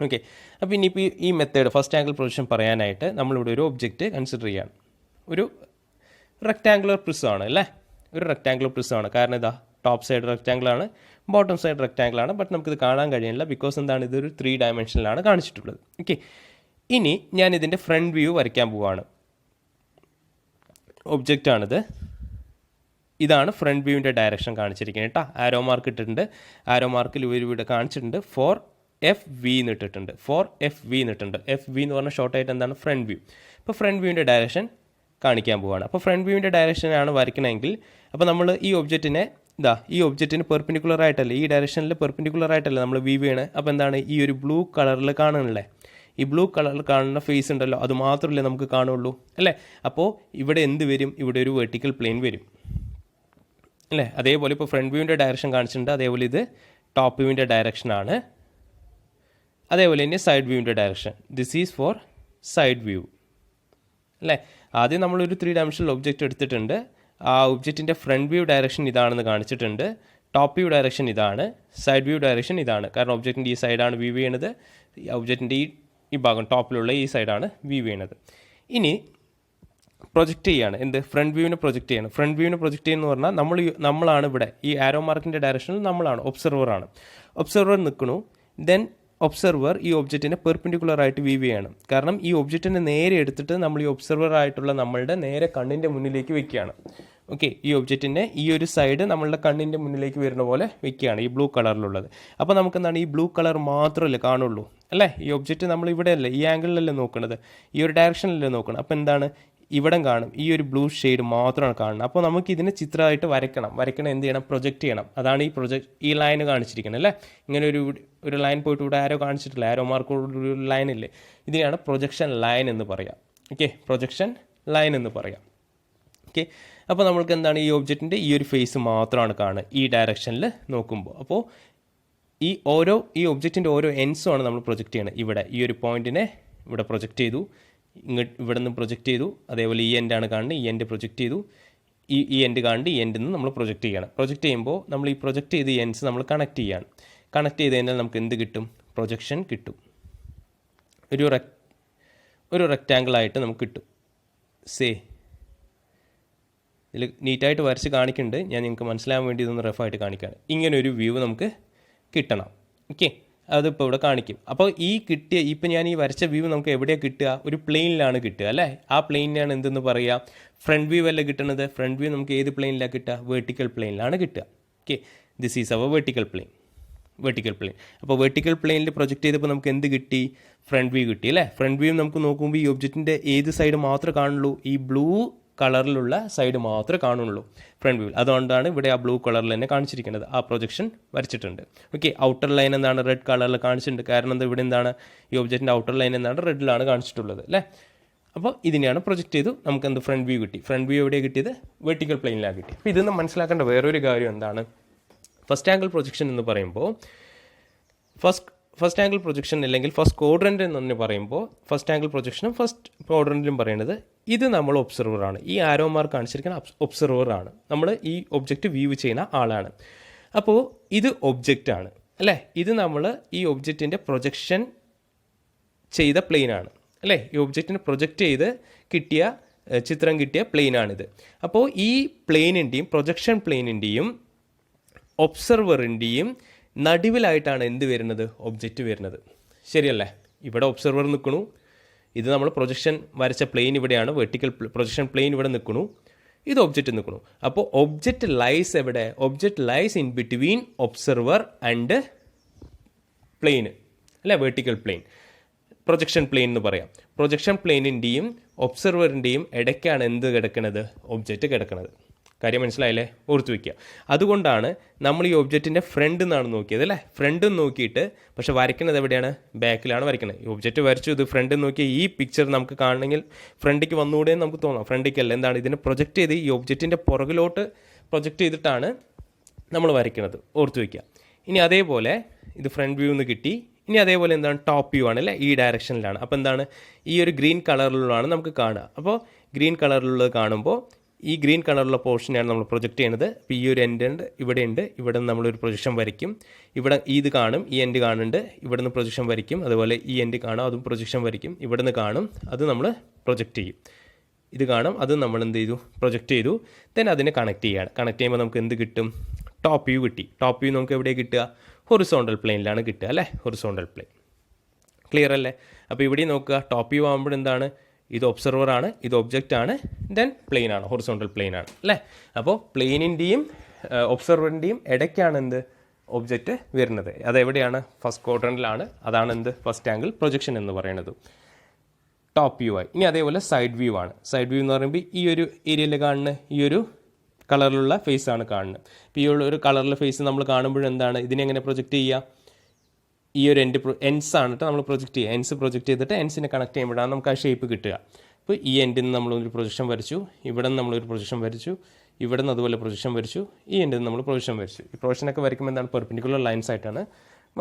ഓക്കെ, അപ്പോൾ ഇനിയിപ്പോൾ ഈ മെത്തേഡ് ഫസ്റ്റ് ആംഗിൾ പ്രൊജക്ഷൻ പറയാനായിട്ട് നമ്മളിവിടെ ഒരു ഒബ്ജക്റ്റ് കൺസിഡർ ചെയ്യാണ്. ഒരു റെക്റ്റാങ്കുലർ പ്രിസമാണ് അല്ലേ, ഒരു റെക്റ്റാങ്കുലർ പ്രിസമാണ്. കാരണം ഇതാ ടോപ്പ് സൈഡ് റെക്റ്റാങ്കിൾ ആണ്, ബോട്ടം സൈഡ് റെക്റ്റാങ്കിൾ ആണ്. ബട്ട് നമുക്കിത് കാണാൻ കഴിയില്ല, ബിക്കോസ് എന്താണ്? ഇതൊരു 3 ഡയമെൻഷനിലാണ് കാണിച്ചിട്ടുള്ളത്. ഓക്കെ, ഇനി ഞാൻ ഇതിൻ്റെ ഫ്രണ്ട് വ്യൂ വരയ്ക്കാൻ പോവുകയാണ്. ഒബ്ജക്റ്റാണിത്, ഇതാണ് ഫ്രണ്ട് വ്യൂവിൻ്റെ ഡയറക്ഷൻ കാണിച്ചിരിക്കുന്നത് കേട്ടോ. ആരോ മാർക്ക് ഇട്ടിട്ടുണ്ട്, ആരോ മാർക്കിൽ ഇവിടെ കാണിച്ചിട്ടുണ്ട് 4FV എന്ന് ഇട്ടിട്ടുണ്ട്. 4FV എന്നിട്ടുണ്ട്. FV എന്ന് പറഞ്ഞാൽ ഷോർട്ടായിട്ട് എന്താണ്? Front view. ഇപ്പോൾ ഫ്രണ്ട് വ്യൂവിൻ്റെ ഡയറക്ഷൻ കാണിക്കാൻ പോവുകയാണ്. അപ്പോൾ ഫ്രണ്ട് വ്യൂവിൻ്റെ ഡയറക്ഷനാണ് വരയ്ക്കണമെങ്കിൽ അപ്പോൾ നമ്മൾ ഈ ഒബ്ജക്റ്റിനെ ഈ ഒബ്ജക്റ്റിന് പെർപെൻഡിക്കുലർ ആയിട്ടല്ലേ, ഈ ഡയറക്ഷനിൽ പെർപെൻഡിക്കുലർ ആയിട്ടല്ലേ നമ്മൾ വ്യൂ ചെയ്യണത്. അപ്പോൾ എന്താണ്? ഈ ഒരു ബ്ലൂ കളറിൽ കാണുന്നില്ലേ, ഈ ബ്ലൂ കളറിൽ കാണുന്ന ഫേസ് ഉണ്ടല്ലോ, അത് മാത്രമല്ലേ നമുക്ക് കാണുള്ളൂ അല്ലേ. അപ്പോൾ ഇവിടെ എന്ത് വരും? ഇവിടെ ഒരു വെർട്ടിക്കൽ പ്ലെയിൻ വരും അല്ലേ. അതേപോലെ ഇപ്പോൾ ഫ്രണ്ട് വ്യൂവിൻ്റെ ഡയറക്ഷൻ കാണിച്ചിട്ടുണ്ട്, അതേപോലെ ഇത് ടോപ്പ് വ്യൂവിൻ്റെ ഡയറക്ഷനാണ്. അതേപോലെ തന്നെ സൈഡ് വ്യൂവിൻ്റെ ഡയറക്ഷൻ, this is for side view അല്ലേ. ആദ്യം നമ്മളൊരു 3 ഡയമെൻഷണൽ ഒബ്ജക്റ്റ് എടുത്തിട്ടുണ്ട്. ആ ഒബ്ജക്റ്റിൻ്റെ ഫ്രണ്ട് വ്യൂ ഡയറക്ഷൻ ഇതാണെന്ന് കാണിച്ചിട്ടുണ്ട്, ടോപ്പ് വ്യൂ ഡയറക്ഷൻ ഇതാണ്, സൈഡ് വ്യൂ ഡയറക്ഷൻ ഇതാണ്. കാരണം ഒബ്ജക്റ്റിൻ്റെ ഈ സൈഡാണ് വ്യൂ ചെയ്യണത്, ഒബ്ജക്റ്റിൻ്റെ ഈ ഭാഗം ടോപ്പിലുള്ള ഈ സൈഡാണ് വ്യൂ ചെയ്യണത്. ഇനി പ്രൊജക്റ്റ് ചെയ്യാണ് എന്ത്? ഫ്രണ്ട് വ്യൂവിനെ പ്രൊജക്റ്റ് ചെയ്യണം. ഫ്രണ്ട് വ്യൂവിനെ പ്രൊജക്റ്റ് ചെയ്യുന്നു പറഞ്ഞാൽ നമ്മളാണ് ഇവിടെ ഈ ആരോ മാർക്കിൻ്റെ ഡയറക്ഷനിൽ നമ്മളാണ്, ഒബ്സർവറാണ്. ഒബ്സർവർ നിൽക്കണു, ദെൻ ഒബ്സർവർ ഈ ഒബ്ജക്റ്റിനെ പെർപെൻഡിക്കുലർ ആയിട്ട് വ്യൂ ചെയ്യണം. കാരണം ഈ ഒബ്ജക്റ്റിനെ നേരെ എടുത്തിട്ട് നമ്മൾ ഈ ഒബ്സർവർ ആയിട്ടുള്ള നമ്മളുടെ നേരെ കണ്ണിൻ്റെ മുന്നിലേക്ക് വെക്കുകയാണ്. ഓക്കെ, ഈ ഒബ്ജക്റ്റിൻ്റെ ഈ ഒരു സൈഡ് നമ്മളുടെ കണ്ണിൻ്റെ മുന്നിലേക്ക് വരുന്ന പോലെ വെക്കുകയാണ്, ഈ ബ്ലൂ കളറിലുള്ളത്. അപ്പോൾ നമുക്ക് എന്താണ്? ഈ ബ്ലൂ കളർ മാത്രമല്ലേ കാണുള്ളൂ അല്ലേ. ഈ ഒബ്ജക്റ്റ് നമ്മൾ ഇവിടെ അല്ലേ, ഈ ആംഗിളിലല്ലേ നോക്കുന്നത്, ഈ ഒരു ഡയറക്ഷനിലല്ലേ നോക്കണം. അപ്പോൾ എന്താണ്? ഇവിടം കാണും, ഈ ഒരു ബ്ലൂ ഷെയ്ഡ് മാത്രമാണ് കാണുന്നത്. അപ്പോൾ നമുക്ക് ഇതിനെ ചിത്രമായിട്ട് വരയ്ക്കണം എന്ത് ചെയ്യണം? പ്രൊജക്റ്റ് ചെയ്യണം. അതാണ് ഈ ലൈൻ കാണിച്ചിരിക്കുന്നത് അല്ലേ. ഇങ്ങനെ ഒരു ലൈൻ പോയിട്ട് ഇവിടെ ആരോ കാണിച്ചിട്ടില്ല, ആരോ മാർക്കോട് ഒരു ലൈൻ ഇല്ലേ, ഇതിനെയാണ് പ്രൊജക്ഷൻ ലൈൻ എന്ന് പറയാം. ഓക്കെ, പ്രൊജക്ഷൻ ലൈൻ എന്ന് പറയാം. ഓക്കെ, അപ്പോൾ നമ്മൾക്ക് എന്താണ്? ഈ ഒബ്ജക്റ്റിൻ്റെ ഈ ഒരു ഫേസ് മാത്രമാണ് കാണുക ഈ ഡയറക്ഷനിൽ നോക്കുമ്പോൾ. അപ്പോൾ ഈ ഒബ്ജക്റ്റിൻ്റെ ഓരോ എൻസുമാണ് നമ്മൾ പ്രൊജക്റ്റ് ചെയ്യണം. ഇവിടെ ഈ ഒരു പോയിന്റിനെ ഇവിടെ പ്രൊജക്റ്റ് ചെയ്തു, ഇവിടെ നിന്ന് പ്രൊജക്റ്റ് ചെയ്തു. അതേപോലെ ഈ എൻഡാണ് കാണുന്നത്, ഈ എൻഡ് പ്രൊജക്റ്റ് ചെയ്തു. ഈ എൻഡ് കാണുന്നത് ഈ എൻഡിൽ നിന്ന് നമ്മൾ പ്രൊജക്റ്റ് ചെയ്യണം. പ്രൊജക്റ്റ് ചെയ്യുമ്പോൾ നമ്മൾ ഈ പ്രൊജക്റ്റ് ചെയ്ത് ഈ എൻഡ്സ് നമ്മൾ കണക്ട് ചെയ്യാണ്. കണക്ട് ചെയ്ത് കഴിഞ്ഞാൽ നമുക്ക് എന്ത് കിട്ടും? പ്രൊജക്ഷൻ കിട്ടും. ഒരു റെക്റ്റാങ്കിളായിട്ട് നമുക്ക് കിട്ടും. ഇതിൽ നീറ്റായിട്ട് വരച്ച് കാണിക്കുന്നുണ്ട്, ഞാൻ നിങ്ങൾക്ക് മനസ്സിലാകാൻ വേണ്ടി ഇതൊന്ന് റഫായിട്ട് കാണിക്കുകയാണ്. ഇങ്ങനെ ഒരു വ്യൂ നമുക്ക് കിട്ടണം. ഓക്കെ, അതിപ്പോൾ ഇവിടെ കാണിക്കും. അപ്പോൾ ഇപ്പം ഞാൻ ഈ വരച്ച വ്യൂ നമുക്ക് എവിടെയാണ് കിട്ടുക? ഒരു പ്ലെയിനിലാണ് കിട്ടുക അല്ലേ. ആ പ്ലെയിനിനാണ് എന്തെന്ന് പറയുക? ഫ്രണ്ട് വ്യൂ അല്ലേ കിട്ടുന്നത്. ഫ്രണ്ട് വ്യൂ നമുക്ക് ഏത് പ്ലെയിനിലാണ് കിട്ടുക? വെർട്ടിക്കൽ പ്ലെയിനിലാണ് കിട്ടുക. Okay, this is our vertical plane. അപ്പോൾ വെർട്ടിക്കൽ പ്ലെയിനിൽ പ്രൊജക്റ്റ് ചെയ്തപ്പോൾ നമുക്ക് എന്ത് കിട്ടി? ഫ്രണ്ട് വ്യൂ കിട്ടി അല്ലേ. ഫ്രണ്ട് വ്യൂ നമുക്ക് നോക്കുമ്പോൾ ഈ ഒബ്ജക്റ്റിൻ്റെ ഏത് സൈഡ് മാത്രമേ കാണുള്ളൂ? ഈ ബ്ലൂ കളറിലുള്ള സൈഡ് മാത്രമേ കാണുള്ളൂ ഫ്രണ്ട് വ്യൂവിൽ. അതുകൊണ്ടാണ് ഇവിടെ ആ ബ്ലൂ കളറിൽ തന്നെ കാണിച്ചിരിക്കുന്നത്. ആ പ്രൊജക്ഷൻ വരച്ചിട്ടുണ്ട്. ഓക്കെ, ഔട്ടർ ലൈൻ എന്താണ്? റെഡ് കളറിൽ കാണിച്ചിട്ടുണ്ട്. കാരണം എന്താ? ഇവിടെ എന്താണ്? ഈ ഒബ്ജക്റ്റിൻ്റെ ഔട്ടർ ലൈൻ എന്താണ്? റെഡിലാണ് കാണിച്ചിട്ടുള്ളത് അല്ലേ. അപ്പോൾ ഇതിനെയാണ് പ്രൊജക്റ്റ് ചെയ്തു നമുക്ക് എന്ത്? ഫ്രണ്ട് വ്യൂ കിട്ടി. ഫ്രണ്ട് വ്യൂ എവിടെയാണ് കിട്ടിയത്? വെർട്ടിക്കൽ പ്ലെയിനിലാണ് കിട്ടി. അപ്പോൾ ഇതൊന്ന് മനസ്സിലാക്കേണ്ട വേറൊരു കാര്യം എന്താണ്? ഫസ്റ്റ് ആംഗിൾ പ്രൊജക്ഷൻ എന്ന് പറയുമ്പോൾ ഫസ്റ്റ് ആംഗിൾ പ്രൊജക്ഷൻ അല്ലെങ്കിൽ ഫസ്റ്റ് ക്വാഡ്രൻ്റ് എന്ന് പറയുമ്പോൾ ഫസ്റ്റ് ആംഗിൾ പ്രൊജക്ഷനും ഫസ്റ്റ് ക്വാഡ്രൻറ്റിലും പറയുന്നത് ഇത് നമ്മൾ ഒബ്സർവറാണ്. ഈ ആരോ മാർക്ക് കാണിച്ചിരിക്കുന്ന ഒബ്സർവറാണ്. നമ്മൾ ഈ ഒബ്ജക്റ്റ് വ്യൂ ചെയ്യുന്ന ആളാണ്. അപ്പോൾ ഇത് ഒബ്ജക്റ്റാണ് അല്ലേ. ഇത് നമ്മൾ ഈ ഒബ്ജക്റ്റിൻ്റെ പ്രൊജക്ഷൻ ചെയ്ത പ്ലെയിനാണ് അല്ലേ. ഈ ഒബ്ജക്റ്റിനെ പ്രൊജക്റ്റ് ചെയ്ത് ചിത്രം കിട്ടിയ പ്ലെയിനാണിത്. അപ്പോൾ ഈ പ്ലെയിനിൻ്റെയും പ്രൊജക്ഷൻ പ്ലെയിനിൻ്റെയും ഒബ്സർവറിൻ്റെയും നടുവിലായിട്ടാണ് എന്ത് വരുന്നത്? ഒബ്ജക്റ്റ് വരുന്നത്. ശരിയല്ലേ? ഇവിടെ ഒബ്സർവർ നിൽക്കണു, ഇത് നമ്മൾ പ്രൊജക്ഷൻ വരച്ച പ്ലെയിൻ ഇവിടെയാണ്, വെർട്ടിക്കൽ പ്രൊജക്ഷൻ പ്ലെയിൻ ഇവിടെ നിൽക്കണു, ഇത് ഒബ്ജക്റ്റ് നിൽക്കണു. അപ്പോൾ ഒബ്ജക്റ്റ് ലൈസ് എവിടെ? Object lies in between observer and plane അല്ലേ, വെർട്ടിക്കൽ പ്ലെയിൻ, പ്രൊജക്ഷൻ പ്ലെയിൻ എന്ന് പറയാം. പ്രൊജക്ഷൻ പ്ലെയിനിൻ്റെയും ഒബ്സർവറിൻ്റെയും ഇടയ്ക്കാണ് എന്ത് കിടക്കുന്നത്? ഒബ്ജക്റ്റ് കിടക്കുന്നത്. കാര്യം മനസ്സിലായില്ലേ? ഓർത്ത് വയ്ക്കുക. അതുകൊണ്ടാണ് നമ്മൾ ഈ ഒബ്ജക്റ്റിൻ്റെ ഫ്രണ്ട് നിന്നാണ് നോക്കിയത് അല്ലേ, ഫ്രണ്ട് നോക്കിയിട്ട്, പക്ഷെ വരയ്ക്കുന്നത് എവിടെയാണ്? ബാക്കിലാണ് വരയ്ക്കുന്നത്. ഈ ഒബ്ജക്റ്റ് വരച്ചു, ഇത് ഫ്രണ്ട് നോക്കി ഈ പിക്ചർ നമുക്ക് കാണണമെങ്കിൽ ഫ്രണ്ടിക്ക് വന്നുകൂടെ നമുക്ക് തോന്നാം. ഫ്രണ്ടിക്കല്ല, എന്താണ് ഇതിനെ പ്രൊജക്റ്റ് ചെയ്ത് ഈ ഒബ്ജക്റ്റിൻ്റെ പുറകിലോട്ട് പ്രൊജക്റ്റ് ചെയ്തിട്ടാണ് നമ്മൾ വരയ്ക്കുന്നത്. ഓർത്ത് വയ്ക്കുക. ഇനി അതേപോലെ ഇത് ഫ്രണ്ട് വ്യൂ എന്ന് കിട്ടി. ഇനി അതേപോലെ എന്താണ്? ടോപ്പ് വ്യൂ ആണ് അല്ലേ, ഈ ഡയറക്ഷനിലാണ്. അപ്പോൾ എന്താണ്? ഈ ഒരു ഗ്രീൻ കളറിലുള്ളതാണ് നമുക്ക് കാണുക. അപ്പോൾ ഗ്രീൻ കളറിലുള്ളത് കാണുമ്പോൾ ഈ ഗ്രീൻ കളറുള്ള പോർഷനെയാണ് നമ്മൾ പ്രൊജക്റ്റ് ചെയ്യുന്നത്. അപ്പോൾ ഈ ഒരു എൻഡ് ഉണ്ട്, ഇവിടെ ഉണ്ട്, ഇവിടെ നിന്ന് നമ്മളൊരു പ്രൊജക്ഷൻ വരയ്ക്കും. ഇവിടെ ഇത് കാണും, ഈ എൻഡ് കാണുന്നുണ്ട്, ഇവിടെ നിന്ന് പ്രൊജക്ഷൻ വരയ്ക്കും. അതുപോലെ ഈ എൻഡ് കാണും, അതും പ്രൊജക്ഷൻ വരയ്ക്കും. ഇവിടെ നിന്ന് കാണും, അത് നമ്മൾ പ്രൊജക്റ്റ് ചെയ്യും. ഇത് കാണും, അത് നമ്മൾ എന്ത് ചെയ്തു? പ്രൊജക്റ്റ് ചെയ്തു. ദെൻ അതിനെ കണക്ട് ചെയ്യുകയാണ്. കണക്ട് ചെയ്യുമ്പോൾ നമുക്ക് എന്ത് കിട്ടും? ടോപ്പ് വ്യൂ കിട്ടി. ടോപ്പ് വ്യൂ നമുക്ക് എവിടെയാണ് കിട്ടുക? ഹൊറിസോണ്ടൽ പ്ലെയിനിലാണ് കിട്ടുക അല്ലേ, ഹൊറിസോണ്ടൽ പ്ലെയിൻ. ക്ലിയർ അല്ലേ? അപ്പോൾ ഇവിടെ നോക്കുക, ടോപ്പ് വ്യൂ ആകുമ്പോൾ എന്താണ്? ഇത് ഒബ്സർവർ ആണ്, ഇത് ഒബ്ജക്റ്റ് ആണ്, ദെൻ പ്ലെയിൻ ആണ്, ഹൊറിസോണ്ടൽ പ്ലെയിൻ ആണ് അല്ലേ. അപ്പോൾ പ്ലെയിനിൻ്റെയും ഒബ്സർവറിൻ്റെയും ഇടയ്ക്കാണ് എന്ത്? ഒബ്ജക്റ്റ് വരുന്നത്. അതെവിടെയാണ്? ഫസ്റ്റ് ക്വാഡ്രൻറ്റിലാണ്. അതാണ് എന്ത്? ഫസ്റ്റ് ആംഗിൾ പ്രൊജക്ഷൻ എന്ന് പറയുന്നത്. ടോപ്പ് വ്യൂ ആയി. ഇനി അതേപോലെ സൈഡ് വ്യൂ ആണ്. സൈഡ് വ്യൂ എന്ന് പറയുമ്പോൾ ഈ ഒരു ഏരിയയിൽ കാണുന്ന ഈ ഒരു കളറിലുള്ള ഫേസ് ആണ് കാണുന്നത്. ഇപ്പോൾ ഈ ഒരു കളറിലുള്ള ഫേസ് നമ്മൾ കാണുമ്പോഴെന്താണ്? ഇതിനെങ്ങനെ പ്രൊജക്റ്റ് ചെയ്യുക? ഈ ഒരു എൻസ് ആണ് കേട്ടോ നമ്മൾ പ്രൊജക്റ്റ് ചെയ്യുക. എൻസ് പ്രൊജക്റ്റ് ചെയ്തിട്ട് എൻസിനെ കണക്ട് ചെയ്യുമ്പോഴാണ് നമുക്ക് ആ ഷേപ്പ് കിട്ടുക. അപ്പോൾ ഈ എൻഡിൽ നിന്ന് നമ്മളൊരു പ്രൊജക്ഷൻ വരച്ചു, ഇവിടെ നിന്ന് നമ്മളൊരു പ്രൊജക്ഷൻ വരച്ചു, ഇവിടെ നിന്ന് അതുപോലെ പ്രൊജക്ഷൻ വരച്ചു, ഈ എൻഡിൽ നിന്ന് നമ്മൾ പ്രൊജക്ഷൻ വരച്ചു. ഈ പ്രൊജക്ഷനൊക്കെ വരയ്ക്കുമ്പോൾ എന്താണ്? പെർപെൻഡിക്കുലർ ലൈൻസ് ആയിട്ടാണ്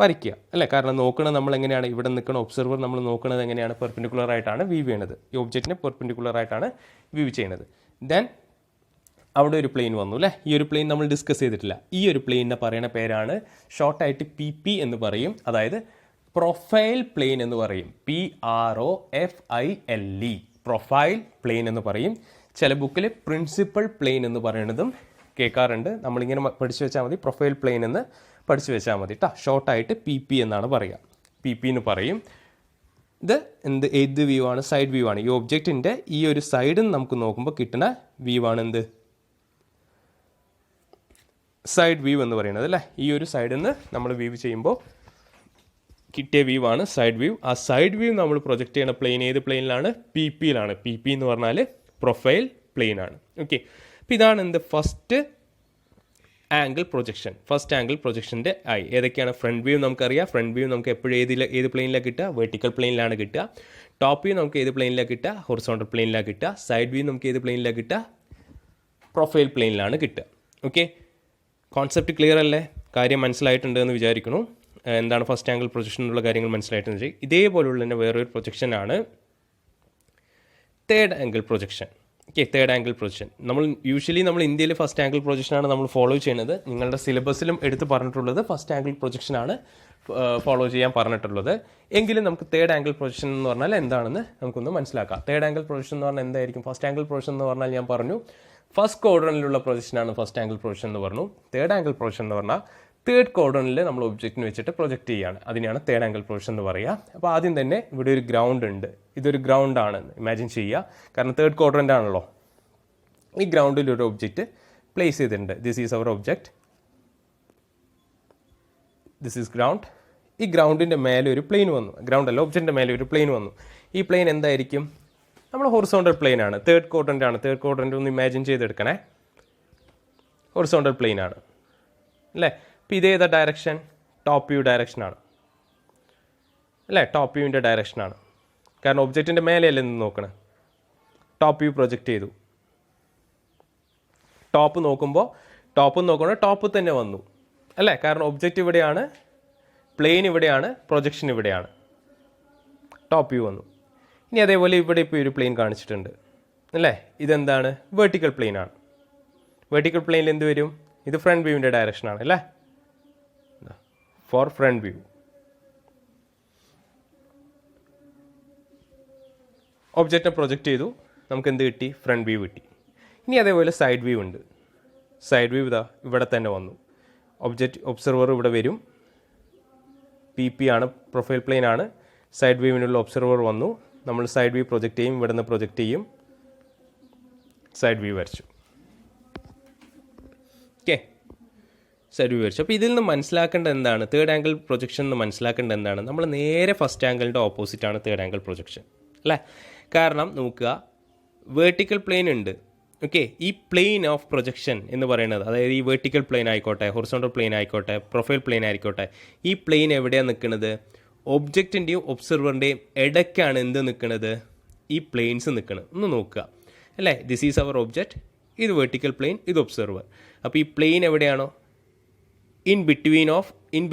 വരയ്ക്കുക അല്ലേ. കാരണം നോക്കണത് നമ്മൾ എങ്ങനെയാണ്? ഇവിടെ നിൽക്കുന്ന ഒബ്സർവർ നമ്മൾ നോക്കുന്നത് എങ്ങനെയാണ്? പെർപെൻഡിക്കുലർ ആയിട്ടാണ് വ്യൂ ചെയ്യണത്. ഈ ഒബ്ജക്റ്റിനെ പെർപെൻഡിക്കുലർ ആയിട്ടാണ് വ്യൂ ചെയ്യുന്നത്. ദെൻ അവിടെ ഒരു പ്ലെയിൻ വന്നു അല്ലേ. ഈ ഒരു പ്ലെയിൻ നമ്മൾ ഡിസ്കസ് ചെയ്തിട്ടില്ല. ഈ ഒരു പ്ലെയിനിനെ പറയുന്ന പേരാണ് ഷോർട്ടായിട്ട് PP എന്ന് പറയും. അതായത് പ്രൊഫൈൽ പ്ലെയിൻ എന്ന് പറയും. PROFILE, പ്രൊഫൈൽ പ്ലെയിൻ എന്ന് പറയും. ചില ബുക്കിൽ പ്രിൻസിപ്പൽ പ്ലെയിൻ എന്ന് പറയുന്നതും കേൾക്കാറുണ്ട്. നമ്മളിങ്ങനെ പഠിച്ചു വെച്ചാൽ മതി, പ്രൊഫൈൽ പ്ലെയിൻ എന്ന് പഠിച്ചു വെച്ചാൽ മതി കേട്ടോ. ഷോർട്ടായിട്ട് PP എന്നാണ് പറയുക. PP എന്ന് പറയും. ഇത് ഏത് വ്യൂ ആണ്? സൈഡ് വ്യൂ ആണ്. ഈ ഒബ്ജക്റ്റിൻ്റെ ഈ ഒരു സൈഡിൽ നിന്ന് നമുക്ക് നോക്കുമ്പോൾ കിട്ടുന്ന വ്യൂ ആണ് എന്ത്? സൈഡ് വ്യൂ എന്ന് പറയുന്നത് അല്ലേ. ഈ ഒരു സൈഡിൽ നിന്ന് നമ്മൾ വ്യൂ ചെയ്യുമ്പോൾ കിട്ടിയ വ്യൂ ആണ് സൈഡ് വ്യൂ. ആ സൈഡ് വ്യൂ നമ്മൾ പ്രൊജക്റ്റ് ചെയ്യുന്ന പ്ലെയിൻ ഏത് പ്ലെയിനിലാണ്? PP-യിലാണ്. PP എന്ന് പറഞ്ഞാൽ പ്രൊഫൈൽ പ്ലെയിൻ ആണ്. ഓക്കെ. അപ്പോൾ ഇതാണ് എന്ത്? First angle projection. First angle പ്രൊജക്ഷൻ്റെ ആയി. ഏതൊക്കെയാണ്? ഫ്രണ്ട് വ്യൂ നമുക്കറിയാം. ഫ്രണ്ട് വ്യൂ നമുക്ക് എപ്പോഴും ഏത് പ്ലെയിനിലാണ് കിട്ടുക? വെർട്ടിക്കൽ പ്ലെയിനിലാണ് കിട്ടുക. ടോപ്പ് വ്യൂ നമുക്ക് ഏത് പ്ലെയിനിലാണ് കിട്ടുക? ഹൊറിസോണ്ടൽ പ്ലെയിനിലാണ് കിട്ടുക. സൈഡ് വ്യൂ നമുക്ക് ഏത് പ്ലെയിനിലാണ് കിട്ടുക? പ്രൊഫൈൽ പ്ലെയിനിലാണ് കിട്ടുക. ഓക്കെ. കോൺസെപ്റ്റ് ക്ലിയർ അല്ലേ? കാര്യം മനസ്സിലായിട്ടുണ്ട് എന്ന് വിചാരിക്കുന്നു. എന്താണ് ഫസ്റ്റ് ആംഗിൾ പ്രൊജക്ഷൻ എന്നുള്ള കാര്യങ്ങൾ മനസ്സിലായിട്ടെന്ന് വെച്ചാൽ ഇതേപോലുള്ള തന്നെ വേറൊരു പ്രൊജക്ഷനാണ് third angle projection. Okay, third angle projection നമ്മൾ ഇന്ത്യയിൽ ഫസ്റ്റ് ആംഗിൾ പ്രൊജക്ഷനാണ് നമ്മൾ ഫോളോ ചെയ്യുന്നത്. നിങ്ങളുടെ സിലബസിലും എടുത്ത് പറഞ്ഞിട്ടുള്ളത് ഫസ്റ്റ് ആംഗിൾ പ്രൊജക്ഷനാണ് ഫോളോ ചെയ്യാൻ പറഞ്ഞിട്ടുള്ളത്. എങ്കിലും നമുക്ക് തേർഡ് ആംഗിൾ പ്രൊജക്ഷൻ എന്ന് പറഞ്ഞാൽ എന്താണെന്ന് നമുക്കൊന്ന് മനസ്സിലാക്കാം. തേർഡ് ആംഗിൾ പ്രൊജക്ഷൻ എന്ന് പറഞ്ഞാൽ എന്തായിരിക്കും? ഫസ്റ്റ് ആംഗിൾ പ്രൊജക്ഷൻ എന്ന് പറഞ്ഞാൽ ഞാൻ പറഞ്ഞു ഫസ്റ്റ് ക്വാഡ്രന്റിലുള്ള പ്രൊജക്ഷനാണ് ഫസ്റ്റ് ആംഗിൾ പ്രൊജക്ഷൻ എന്ന് പറഞ്ഞു. തേർഡ് ആംഗിൾ പ്രൊജക്ഷൻ എന്ന് പറഞ്ഞാൽ തേർഡ് ക്വാഡ്രന്റിൽ നമ്മൾ ഒബ്ജക്റ്റിന് വെച്ചിട്ട് പ്രൊജക്റ്റ് ചെയ്യുകയാണ്. അതിനെയാണ് തേർഡ് ആംഗിൾ പ്രൊജക്ഷൻ എന്ന് പറയുക. അപ്പോൾ ആദ്യം തന്നെ ഇവിടെ ഒരു ഗ്രൗണ്ട് ഉണ്ട്. ഇതൊരു ഗ്രൗണ്ട് ആണെന്ന് ഇമാജിൻ ചെയ്യുക. കാരണം തേർഡ് ക്വാഡ്രന്റ് ആണല്ലോ. ഈ ഗ്രൗണ്ടിൽ ഒരു ഒബ്ജക്റ്റ് പ്ലേസ് ചെയ്തിട്ടുണ്ട്. This is our object, this is ground. ഈ ഗ്രൗണ്ടിൻ്റെ മേലെ ഒരു പ്ലെയിൻ വന്നു. ഗ്രൗണ്ട് അല്ല, ഒബ്ജക്റ്റിൻ്റെ മേലെ ഒരു പ്ലെയിൻ വന്നു. ഈ പ്ലെയിൻ എന്തായിരിക്കും? നമ്മൾ ഹൊറിസോണ്ടൽ പ്ലെയിൻ ആണ്. തേർഡ് ക്വാഡ്രന്റ് ആണ്. തേർഡ് ക്വാഡ്രന്റ് ഒന്ന് ഇമാജിൻ ചെയ്തെടുക്കണേ. ഹൊറിസോണ്ടൽ പ്ലെയിൻ ആണ് അല്ലേ. അപ്പോൾ ഇതേതാ ഡയറക്ഷൻ? ടോപ്പ് വ്യൂ ഡയറക്ഷനാണ് അല്ലേ. ടോപ്പ് വ്യൂവിൻ്റെ ഡയറക്ഷനാണ്. കാരണം ഒബ്ജക്റ്റിൻ്റെ മേലെയല്ലേ നിന്ന് നോക്കണേ. ടോപ്പ് വ്യൂ പ്രൊജക്റ്റ് ചെയ്തു. ടോപ്പ് നോക്കുമ്പോൾ ടോപ്പ് തന്നെ വന്നു അല്ലേ. കാരണം ഒബ്ജക്റ്റ് ഇവിടെയാണ്, പ്ലെയിൻ ഇവിടെയാണ്, പ്രൊജക്ഷൻ ഇവിടെയാണ്. ടോപ്പ് വ്യൂ വന്നു. ഇനി അതേപോലെ ഇവിടെ ഇപ്പോൾ ഒരു പ്ലെയിൻ കാണിച്ചിട്ടുണ്ട് അല്ലേ. ഇതെന്താണ്? വെർട്ടിക്കൽ പ്ലെയിൻ ആണ്. വെർട്ടിക്കൽ പ്ലെയിനിൽ എന്ത് വരും? ഇത് ഫ്രണ്ട് വ്യൂവിൻ്റെ ഡയറക്ഷനാണ് അല്ലേ. For front view. ഒബ്ജക്റ്റിനെ പ്രൊജക്റ്റ് ചെയ്തു, നമുക്ക് എന്ത് കിട്ടി? ഫ്രണ്ട് വ്യൂ കിട്ടി. ഇനി അതേപോലെ സൈഡ് വ്യൂ ഉണ്ട്. സൈഡ് വ്യൂ ഇതാ ഇവിടെ തന്നെ വന്നു. ഒബ്ജക്റ്റ് ഒബ്സർവർ ഇവിടെ വരും, PP ആണ്, പ്രൊഫൈൽ പ്ലെയിൻ ആണ്. സൈഡ് വ്യൂവിനുള്ള ഒബ്സർവർ വന്നു, നമ്മൾ സൈഡ് വ്യൂ പ്രൊജക്റ്റ് ചെയ്യും, ഇവിടെ നിന്ന് പ്രൊജക്റ്റ് ചെയ്യും, സൈഡ് വ്യൂ വരച്ചു. ഓക്കെ, സൈഡ് വ്യൂ വരച്ചു. അപ്പോൾ ഇതിൽ നിന്ന് മനസ്സിലാക്കേണ്ടത് എന്താണ്? തേർഡ് ആംഗിൾ പ്രൊജക്ഷൻ എന്ന് മനസ്സിലാക്കേണ്ടത് എന്താണ്? നമ്മൾ നേരെ ഫസ്റ്റ് ആംഗിളിൻ്റെ ഓപ്പോസിറ്റാണ് തേർഡ് ആംഗിൾ പ്രൊജക്ഷൻ അല്ലേ? കാരണം നോക്കുക, വേർട്ടിക്കൽ പ്ലെയിൻ ഉണ്ട്. ഓക്കെ, ഈ പ്ലെയിൻ ഓഫ് പ്രൊജക്ഷൻ എന്ന് പറയുന്നത്, അതായത് ഈ വേർട്ടിക്കൽ പ്ലെയിൻ ആയിക്കോട്ടെ, ഹൊറിസോണ്ടൽ പ്ലെയിൻ ആയിക്കോട്ടെ, പ്രൊഫൈൽ പ്ലെയിൻ ആയിക്കോട്ടെ, ഈ പ്ലെയിൻ എവിടെയാണ് നിൽക്കുന്നത്? ഒബ്ജക്റ്റിൻ്റെയും ഒബ്സർവറിൻ്റെയും ഇടയ്ക്കാണ് എന്ത് നിൽക്കുന്നത്? ഈ പ്ലെയിൻസ് നിൽക്കുന്നത്. ഒന്ന് നോക്കുക അല്ലേ? ദിസ് ഈസ് അവർ ഒബ്ജക്റ്റ്, ഇത് വേർട്ടിക്കൽ പ്ലെയിൻ, ഇത് ഒബ്സർവർ. അപ്പോൾ ഈ പ്ലെയിൻ എവിടെയാണോ in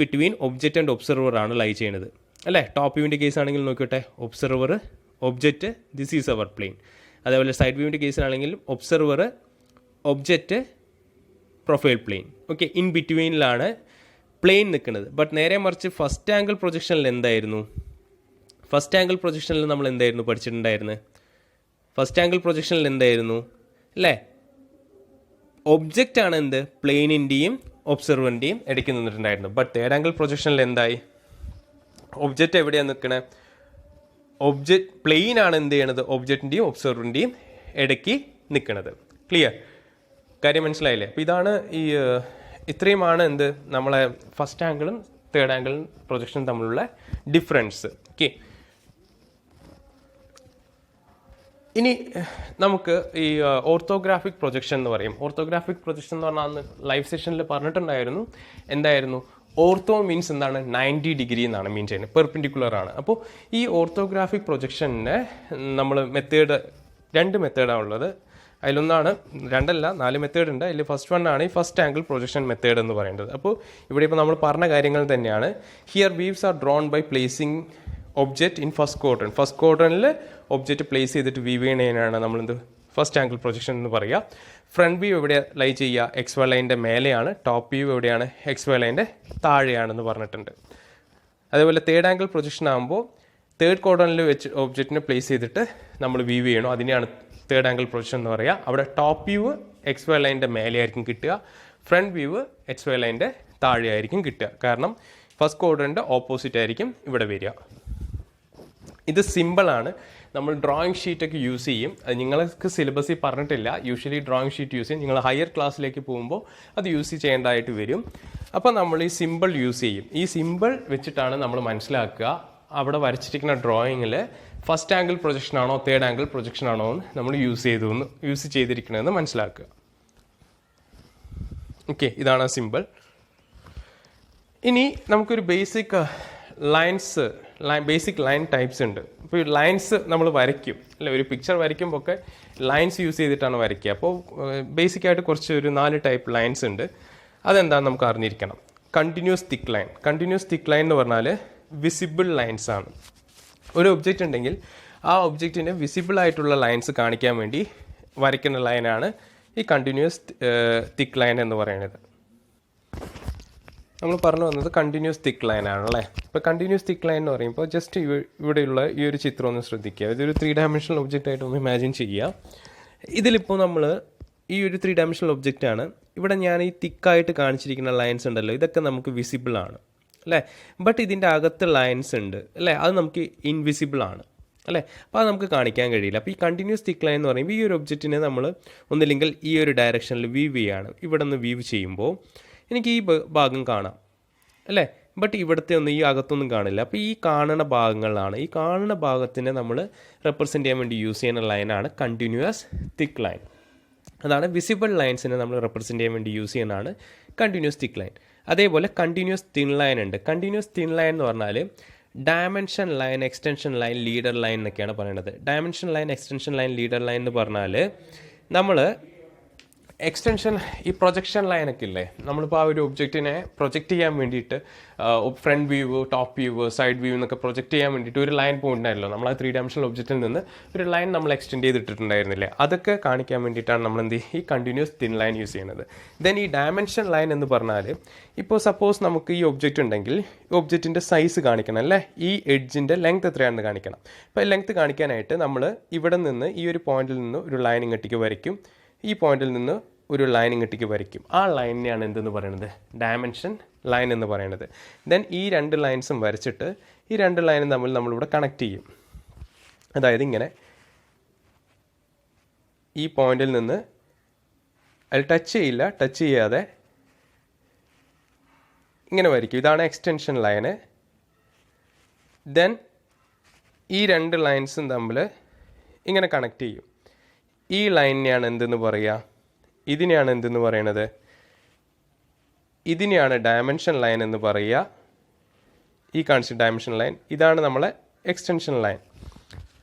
between object and observer ആണ് ലൈ ചെയ്യുന്നത് അല്ലേ? ടോപ്പ് വ്യൂവിൻ്റെ കേസ് ആണെങ്കിൽ നോക്കിയോട്ടെ, observer, object, this is our plane. അതേപോലെ സൈഡ് വ്യൂവിൻ്റെ കേസിലാണെങ്കിൽ observer, object, profile plane. Okay, in ബിറ്റ്വീനിലാണ് പ്ലെയിൻ നിൽക്കുന്നത്. ബട്ട് നേരെ മറിച്ച് ഫസ്റ്റ് ആംഗിൾ പ്രൊജക്ഷനിൽ എന്തായിരുന്നു? ഫസ്റ്റ് ആംഗിൾ പ്രൊജക്ഷനിൽ നമ്മൾ എന്തായിരുന്നു പഠിച്ചിട്ടുണ്ടായിരുന്നത്? ഫസ്റ്റ് ആംഗിൾ പ്രൊജക്ഷനിൽ എന്തായിരുന്നു അല്ലേ? ഒബ്ജക്റ്റ് ആണ് എന്ത്? പ്ലെയിനിൻ്റെയും ഒബ്സർവറിൻ്റെയും ഇടയ്ക്ക് നിന്നിട്ടുണ്ടായിരുന്നു. ബട്ട് തേർഡ് ആംഗിൾ പ്രൊജക്ഷനിൽ എന്തായി? ഒബ്ജക്റ്റ് എവിടെയാണ് നിൽക്കണേ? ഒബ്ജക്റ്റ് പ്ലെയിൻ ആണ് എന്ത് ചെയ്യണത്? ഒബ്ജക്റ്റിൻ്റെയും ഒബ്സർവറിൻ്റെയും ഇടയ്ക്ക് നിൽക്കുന്നത്. ക്ലിയർ? കാര്യം മനസ്സിലായില്ലേ? അപ്പോൾ ഇതാണ് ഇത്രയുമാണ് എന്ത് നമ്മളെ ഫസ്റ്റ് ആംഗിളും തേർഡ് ആംഗിളും പ്രൊജക്ഷനും തമ്മിലുള്ള ഡിഫറൻസ്. ഓക്കെ, ഇനി നമുക്ക് ഈ ഓർത്തോഗ്രാഫിക് പ്രൊജക്ഷൻ എന്ന് പറയും. ഓർത്തോഗ്രാഫിക് പ്രൊജക്ഷൻ എന്ന് പറഞ്ഞാൽ അന്ന് ലൈവ് സെഷനിൽ പറഞ്ഞിട്ടുണ്ടായിരുന്നു. എന്തായിരുന്നു? ഓർത്തോ മീൻസ് എന്താണ്? 90 ഡിഗ്രി എന്നാണ് മീൻ ചെയ്യുന്നത്, പെർപെൻഡിക്കുലർ ആണ്. അപ്പോൾ ഈ ഓർത്തോഗ്രാഫിക് പ്രൊജക്ഷന് നമ്മൾ രണ്ട് മെത്തേഡാണ് ഉള്ളത്. അതിലൊന്നാണ്, രണ്ടല്ല 4 മെത്തേഡ് ഉണ്ട്. അതിൽ ഫസ്റ്റ് വൺ ആണ് ഈ ഫസ്റ്റ് ആംഗിൾ പ്രൊജക്ഷൻ മെത്തേഡ് എന്ന് പറയുന്നത്. അപ്പോൾ ഇവിടെ ഇപ്പോൾ നമ്മൾ പറഞ്ഞ കാര്യങ്ങൾ തന്നെയാണ്. Here views are drawn by placing object in first quadrant. First ക്വാഡ്രന്റിൽ ഒബ്ജക്റ്റ് പ്ലേസ് ചെയ്തിട്ട് വീവ് ചെയ്യണതിനാണ് നമ്മളെന്ത് ഫസ്റ്റ് ആംഗിൾ പ്രൊജക്ഷൻ എന്ന് പറയുക. ഫ്രണ്ട് വ്യൂ എവിടെ ലൈ ചെയ്യുക? എക്സ് വൈ ലൈൻ്റെ മേലെയാണ്. ടോപ്പ് വ്യൂ എവിടെയാണ്? എക്സ് വൈ ലൈൻ്റെ താഴെയാണെന്ന് പറഞ്ഞിട്ടുണ്ട്. അതേപോലെ തേർഡ് ആംഗിൾ പ്രൊജക്ഷൻ ആകുമ്പോൾ തേർഡ് ക്വാഡ്രന്റിൽ വെച്ച് ഒബ്ജക്റ്റിനെ പ്ലേസ് ചെയ്തിട്ട് നമ്മൾ വീവ് ചെയ്യണം. അതിനെയാണ് തേർഡ് ആംഗിൾ പ്രൊജക്ഷൻ എന്ന് പറയുക. അവിടെ ടോപ്പ് വ്യൂ എക്സ് വൈ ലൈൻ്റെ മേലെ ആയിരിക്കും കിട്ടുക, ഫ്രണ്ട് വ്യൂ എക്സ് വൈ ലൈൻ്റെ താഴെ ആയിരിക്കും കിട്ടുക. കാരണം ഫസ്റ്റ് ക്വാഡ്രന്റ് ഓപ്പോസിറ്റ് ആയിരിക്കും ഇവിടെ വരിക. ഇത് സിമ്പിളാണ്. നമ്മൾ ഡ്രോയിങ് ഷീറ്റൊക്കെ യൂസ് ചെയ്യും. അത് നിങ്ങൾക്ക് സിലബസിൽ പറഞ്ഞിട്ടില്ല. യൂഷ്വലി ഡ്രോയിങ് ഷീറ്റ് യൂസ് ചെയ്യും. നിങ്ങൾ ഹയർ ക്ലാസ്സിലേക്ക് പോകുമ്പോൾ അത് യൂസ് ചെയ്യേണ്ടതായിട്ട് വരും. അപ്പോൾ നമ്മൾ ഈ സിമ്പിൾ യൂസ് ചെയ്യും. ഈ സിമ്പിൾ വെച്ചിട്ടാണ് നമ്മൾ മനസ്സിലാക്കുക അവിടെ വരച്ചിരിക്കുന്ന ഡ്രോയിങ്ങിൽ ഫസ്റ്റ് ആംഗിൾ പ്രൊജക്ഷൻ ആണോ തേർഡ് ആംഗിൾ പ്രൊജക്ഷൻ ആണോ എന്ന് നമ്മൾ യൂസ് ചെയ്തിരിക്കണമെന്ന് മനസ്സിലാക്കുക. ഓക്കെ, ഇതാണ് സിമ്പിൾ. ഇനി നമുക്കൊരു ബേസിക് ലൈൻ ടൈപ്സ് ഉണ്ട്. ഇപ്പോൾ ഈ ലൈൻസ് നമ്മൾ വരയ്ക്കും അല്ലെ, ഒരു പിക്ചർ വരയ്ക്കുമ്പോൾ ഒക്കെ ലൈൻസ് യൂസ് ചെയ്തിട്ടാണ് വരയ്ക്കുക. അപ്പോൾ ബേസിക്കായിട്ട് ഒരു 4 ടൈപ്പ് ലൈൻസ് ഉണ്ട്. അതെന്താണെന്ന് നമുക്ക് അറിഞ്ഞിരിക്കണം. കണ്ടിന്യൂസ് തിക്ക് ലൈൻ എന്ന് പറഞ്ഞാൽ വിസിബിൾ ലൈൻസ് ആണ്. ഒരു ഒബ്ജക്റ്റ് ഉണ്ടെങ്കിൽ ആ ഒബ്ജക്റ്റിന് വിസിബിൾ ആയിട്ടുള്ള ലൈൻസ് കാണിക്കാൻ വേണ്ടി വരയ്ക്കുന്ന ലൈനാണ് ഈ കണ്ടിന്യൂസ് തിക്ക് ലൈൻ എന്ന് പറയുന്നത്. നമ്മൾ പറഞ്ഞു വന്നത് കണ്ടിന്യൂസ് തിക്ക് ലൈൻ ആണല്ലേ. ഇപ്പോൾ കണ്ടിന്യൂസ് തിക്ക് ലൈൻ എന്ന് പറയുമ്പോൾ ജസ്റ്റ് ഇവിടെയുള്ള ഈ ഒരു ചിത്രം ഒന്ന് ശ്രദ്ധിക്കുക. ഇതൊരു 3 ഡയമെൻഷണൽ ഒബ്ജക്റ്റ് ആയിട്ട് ഒന്ന് ഇമാജിൻ ചെയ്യുക. ഇതിലിപ്പോൾ നമ്മൾ ഈ ഒരു 3 ഡയമെൻഷണൽ ഒബ്ജക്റ്റ് ആണ്. ഇവിടെ ഞാൻ ഈ തിക്കായിട്ട് കാണിച്ചിരിക്കുന്ന ലൈൻസ് ഉണ്ടല്ലോ, ഇതൊക്കെ നമുക്ക് വിസിബിൾ ആണ് അല്ലേ. ബട്ട് ഇതിൻ്റെ അകത്ത് ലൈൻസ് ഉണ്ട് അല്ലേ, അത് നമുക്ക് ഇൻവിസിബിൾ ആണ് അല്ലേ. അപ്പോൾ അത് നമുക്ക് കാണിക്കാൻ കഴിയില്ല. അപ്പോൾ ഈ കണ്ടിന്യൂസ് തിക്ക് ലൈൻ എന്ന് പറയുമ്പോൾ ഈ ഒരു ഒബ്ജക്റ്റിനെ നമ്മൾ ഒന്നില്ലെങ്കിൽ ഈ ഒരു ഡയറക്ഷനിൽ വീവ് ചെയ്യാണ്. ഇവിടെ നിന്ന് വീവ് ചെയ്യുമ്പോൾ എനിക്ക് ഈ ഭാഗം കാണാം അല്ലേ, ബട്ട് ഇവിടുത്തെ ഒന്നും ഈ അകത്തൊന്നും കാണില്ല. അപ്പോൾ ഈ കാണുന്ന ഭാഗങ്ങളാണ്, ഈ കാണുന്ന ഭാഗത്തിനെ നമ്മൾ റെപ്രസെൻറ്റ് ചെയ്യാൻ വേണ്ടി യൂസ് ചെയ്യുന്ന ലൈനാണ് കണ്ടിന്യൂസ് തിക്ക് ലൈൻ. അതാണ് വിസിബിൾ ലൈൻസിനെ നമ്മൾ റെപ്രസെൻറ്റ് ചെയ്യാൻ വേണ്ടി യൂസ് ചെയ്യുന്നതാണ് കണ്ടിന്യൂസ് തിക്ക് ലൈൻ. അതേപോലെ കണ്ടിന്യൂസ് തിൻ ലൈൻ ഉണ്ട്. കണ്ടിന്യൂസ് തിൻ ലൈൻ എന്ന് പറഞ്ഞാൽ dimension line, extension line, leader line എന്നൊക്കെയാണ് പറയുന്നത്. Dimension line, extension line, leader line എന്ന് പറഞ്ഞാൽ നമ്മൾ എക്സ്റ്റൻഷൻ ഈ പ്രൊജക്ഷൻ ലൈനൊക്കെ ഇല്ലേ, നമ്മളിപ്പോൾ ആ ഒരു ഒബ്ജക്റ്റിനെ പ്രൊജക്റ്റ് ചെയ്യാൻ വേണ്ടിയിട്ട് front view, top view, side view എന്നൊക്കെ പ്രൊജക്റ്റ് ചെയ്യാൻ വേണ്ടിയിട്ട് ഒരു ലൈൻ പോയിട്ടുണ്ടായിരുന്നല്ലോ. നമ്മൾ ആ 3 ഡയമെൻഷണൽ ഒബ്ജക്റ്റിൽ നിന്ന് ഒരു ലൈൻ നമ്മൾ എക്സ്റ്റെൻഡ് ചെയ്തിട്ടുണ്ടായിരുന്നില്ലേ, അതൊക്കെ കാണിക്കാൻ വേണ്ടിയിട്ടാണ് നമ്മൾ ഈ കണ്ടിന്യൂസ് തിൻ ലൈൻ യൂസ് ചെയ്യുന്നത്. ദെൻ ഈ ഡയമെൻഷൻ ലൈൻ എന്ന് പറഞ്ഞാൽ ഇപ്പോൾ സപ്പോസ് നമുക്ക് ഈ ഒബ്ജക്റ്റ് ഉണ്ടെങ്കിൽ ഈ ഒബ്ജക്റ്റിൻ്റെ സൈസ് കാണിക്കണം അല്ലേ, ഈ എഡ്ജിൻ്റെ ലെങ്ത് എത്രയാണെന്ന് കാണിക്കണം. അപ്പോൾ ലെങ്ത് കാണിക്കാനായിട്ട് നമ്മൾ ഇവിടെ നിന്ന് ഈ ഒരു പോയിന്റിൽ നിന്ന് ഒരു ലൈൻ ഇങ്ങോട്ടേക്ക് വരയ്ക്കും, ഈ പോയിന്റിൽ നിന്ന് ഒരു ലൈൻ ഇങ്ങോട്ടേക്ക് വരയ്ക്കും. ആ ലൈനിനെയാണ് എന്തെന്ന് പറയുന്നത്? ഡയമെൻഷൻ ലൈൻ എന്ന് പറയുന്നത്. ദെൻ ഈ 2 ലൈൻസും വരച്ചിട്ട് ഈ 2 ലൈനും തമ്മിൽ നമ്മളിവിടെ കണക്ട് ചെയ്യും. അതായത് ഇങ്ങനെ ഈ പോയിന്റിൽ നിന്ന് അതിൽ ടച്ച് ചെയ്യില്ല, ടച്ച് ചെയ്യാതെ ഇങ്ങനെ വരയ്ക്കും. ഇതാണ് എക്സ്റ്റൻഷൻ ലൈന്. ദെൻ ഈ 2 ലൈൻസും തമ്മിൽ ഇങ്ങനെ കണക്ട് ചെയ്യും. ഈ ലൈനിനെയാണ് എന്തെന്ന് പറയുക? ഇതിനെയാണ് എന്തെന്ന് പറയണത്? ഇതിനെയാണ് ഡയമെൻഷൻ ലൈൻ എന്ന് പറയുക. ഈ കാണിച്ച ഡയമെൻഷൻ ലൈൻ ഇതാണ് നമ്മളെ എക്സ്റ്റൻഷൻ ലൈൻ.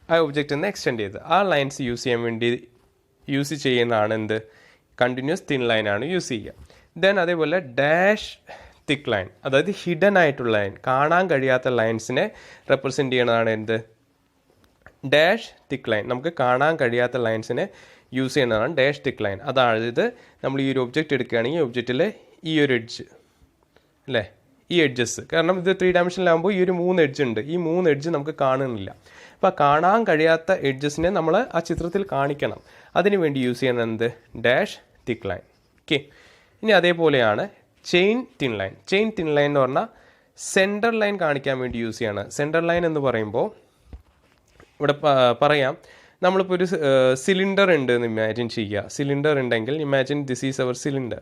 ആ ഒബ്ജക്റ്റ് നിന്ന് എക്സ്റ്റെൻഡ് ചെയ്ത് ആ ലൈൻസ് യൂസ് ചെയ്യാൻ വേണ്ടി യൂസ് ചെയ്യുന്നതാണ് എന്ത്? കണ്ടിന്യൂസ് തിൻ ലൈനാണ് യൂസ് ചെയ്യുക. ദെൻ അതേപോലെ ഡാഷ് തിക്ക് ലൈൻ, അതായത് ഹിഡൻ ആയിട്ടുള്ള ലൈൻ, കാണാൻ കഴിയാത്ത ലൈൻസിനെ റെപ്രസെൻറ്റ് ചെയ്യണതാണ് എന്ത്? Dash thick line. നമുക്ക് കാണാൻ കഴിയാത്ത ലൈൻസിനെ യൂസ് ചെയ്യുന്നതാണ് ഡാഷ് തിക്ക് ലൈൻ. അതായത് നമ്മൾ ഈ ഒരു ഒബ്ജക്റ്റ് എടുക്കുകയാണെങ്കിൽ ഒബ്ജക്റ്റിൽ ഈ ഒരു എഡ്ജ് അല്ലേ, ഈ എഡ്ജസ്, കാരണം ഇത് 3 ഡയമെൻഷനിലാകുമ്പോൾ ഈ ഒരു 3 എഡ്ജ് ഉണ്ട്. ഈ 3 എഡ്ജ് നമുക്ക് കാണുന്നില്ല. അപ്പോൾ കാണാൻ കഴിയാത്ത എഡ്ജസിനെ നമ്മൾ ആ ചിത്രത്തിൽ കാണിക്കണം. അതിന് വേണ്ടി യൂസ് ചെയ്യുന്നത് എന്ത്? Dash thick line. ഓക്കെ. ഇനി അതേപോലെയാണ് chain thin line. Chain thin line എന്ന് പറഞ്ഞാൽ സെൻറ്റർ ലൈൻ കാണിക്കാൻ വേണ്ടി യൂസ് ചെയ്യാണ്. സെൻറ്റർ ലൈൻ എന്ന് പറയുമ്പോൾ ഇവിടെ പറയാം, നമ്മളിപ്പോൾ ഒരു സിലിണ്ടർ ഉണ്ട് എന്ന് ഇമാജിൻ ചെയ്യുക. സിലിണ്ടർ ഉണ്ടെങ്കിൽ imagine this is our cylinder.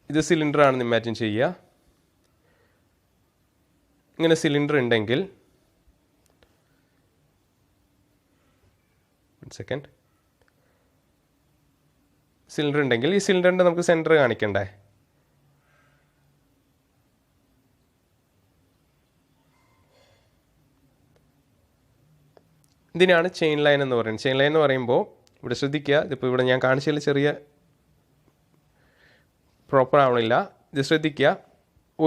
ഇത് സിലിണ്ടർ ആണെന്ന് ഇമാജിൻ ചെയ്യുക. ഇങ്ങനെ സിലിണ്ടർ ഉണ്ടെങ്കിൽ സെക്കൻഡ് സിലിണ്ടർ ഉണ്ടെങ്കിൽ ഈ സിലിണ്ടറിൻ്റെ നമുക്ക് സെൻറ്റർ കാണിക്കണ്ടേ? ഇതിനാണ് ചെയിൻ ലൈൻ എന്ന് പറയുന്നത്. ചെയിൻ ലൈൻ എന്ന് പറയുമ്പോൾ ഇവിടെ ശ്രദ്ധിക്കുക, ഇതിപ്പോൾ ഇവിടെ ഞാൻ കാണിച്ചതിൽ ചെറിയ പ്രോപ്പർ ആവണില്ല. ഇത് ശ്രദ്ധിക്കുക,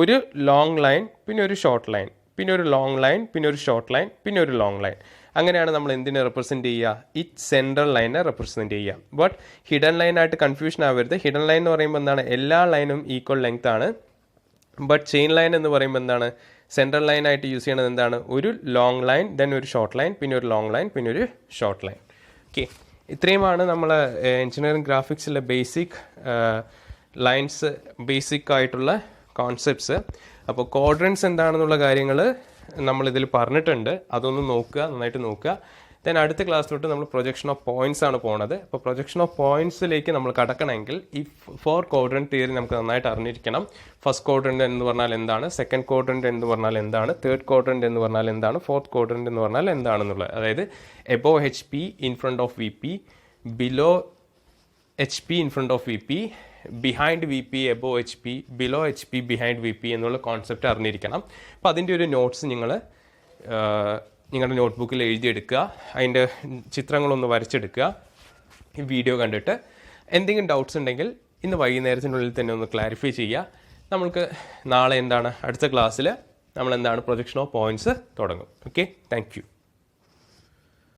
ഒരു ലോങ് ലൈൻ, പിന്നെ ഒരു ഷോർട്ട് ലൈൻ, പിന്നെ ഒരു ലോങ് ലൈൻ, പിന്നെ ഒരു ഷോർട്ട് ലൈൻ, പിന്നെ ഒരു ലോങ് ലൈൻ. അങ്ങനെയാണ് നമ്മൾ എന്തിനെ റെപ്രസെൻറ്റ് ചെയ്യുക? ഈ സെൻട്രൽ ലൈനെ റെപ്രസെൻറ്റ് ചെയ്യുക. ബട്ട് ഹിഡൻ ലൈനായിട്ട് കൺഫ്യൂഷൻ ആവരുത്. ഹിഡൻ ലൈൻ എന്ന് പറയുമ്പോൾ എന്താണ്? എല്ലാ ലൈനും ഈക്വൽ ലെങ്ത് ആണ്. ബട്ട് ചെയിൻ ലൈൻ എന്ന് പറയുമ്പോൾ എന്താണ്? സെൻട്രൽ ലൈനായിട്ട് യൂസ് ചെയ്യണത് എന്താണ്? ഒരു ലോങ് ലൈൻ, ദെൻ ഒരു ഷോർട്ട് ലൈൻ, പിന്നെ ഒരു ലോങ് ലൈൻ, പിന്നെ ഒരു ഷോർട്ട് ലൈൻ. ഓക്കെ, ഇത്രയുമാണ് നമ്മൾ എഞ്ചിനീയറിംഗ് ഗ്രാഫിക്സിലെ ബേസിക് ലൈൻസ്, ബേസിക് ആയിട്ടുള്ള കോൺസെപ്റ്റ്സ്. അപ്പോൾ ക്വാഡ്രൻസ് എന്താണെന്നുള്ള കാര്യങ്ങൾ നമ്മളിതിൽ പറഞ്ഞിട്ടുണ്ട്. അതൊന്ന് നോക്കുക, നന്നായിട്ട് നോക്കുക. ദെൻ അടുത്ത ക്ലാസ്സിലോട്ട് നമ്മൾ പ്രൊജക്ഷൻ ഓഫ് പോയിന്റ്സ് ആണ് പോണത്. അപ്പോൾ പ്രൊജക്ഷൻ ഓഫ് പോയിന്റ്സിലേക്ക് നമ്മൾ കടക്കണമെങ്കിൽ ഈ 4 ക്വാഡ്രന്റ് തിയറി നമുക്ക് നന്നായിട്ട് അറിഞ്ഞിരിക്കണം. ഫസ്റ്റ് ക്വാഡ്രന്റ് എന്ന് പറഞ്ഞാൽ എന്താണ്, സെക്കൻഡ് ക്വാഡ്രന്റ് എന്ന് പറഞ്ഞാൽ എന്താണ്, തേർഡ് ക്വാഡ്രന്റ് എന്ന് പറഞ്ഞാൽ എന്താണ്, ഫോർത്ത് ക്വാഡ്രന്റ് എന്ന് പറഞ്ഞാൽ എന്താണെന്നുള്ളത്. അതായത് above HP in front of VP, below HP in front of VP, behind VP above HP, below HP behind VP എന്നുള്ള കോൺസെപ്റ്റ് അറിഞ്ഞിരിക്കണം. അപ്പോൾ അതിൻ്റെ ഒരു നോട്ട്സ് നിങ്ങൾ നിങ്ങളുടെ നോട്ട്ബുക്കിൽ എഴുതിയെടുക്കുക. അതിൻ്റെ ചിത്രങ്ങളൊന്ന് വരച്ചെടുക്കുക. ഈ വീഡിയോ കണ്ടിട്ട് എന്തെങ്കിലും ഡൗട്ട്സ് ഉണ്ടെങ്കിൽ ഇന്ന് വൈകുന്നേരത്തിനുള്ളിൽ തന്നെ ഒന്ന് ക്ലാരിഫൈ ചെയ്യുക. നമ്മൾക്ക് നാളെ എന്താണ് അടുത്ത ക്ലാസ്സിൽ നമ്മൾ എന്താണ് പ്രൊജക്ഷൻ ഓഫ് പോയിന്റ്സ് തുടങ്ങും. Okay, thank you.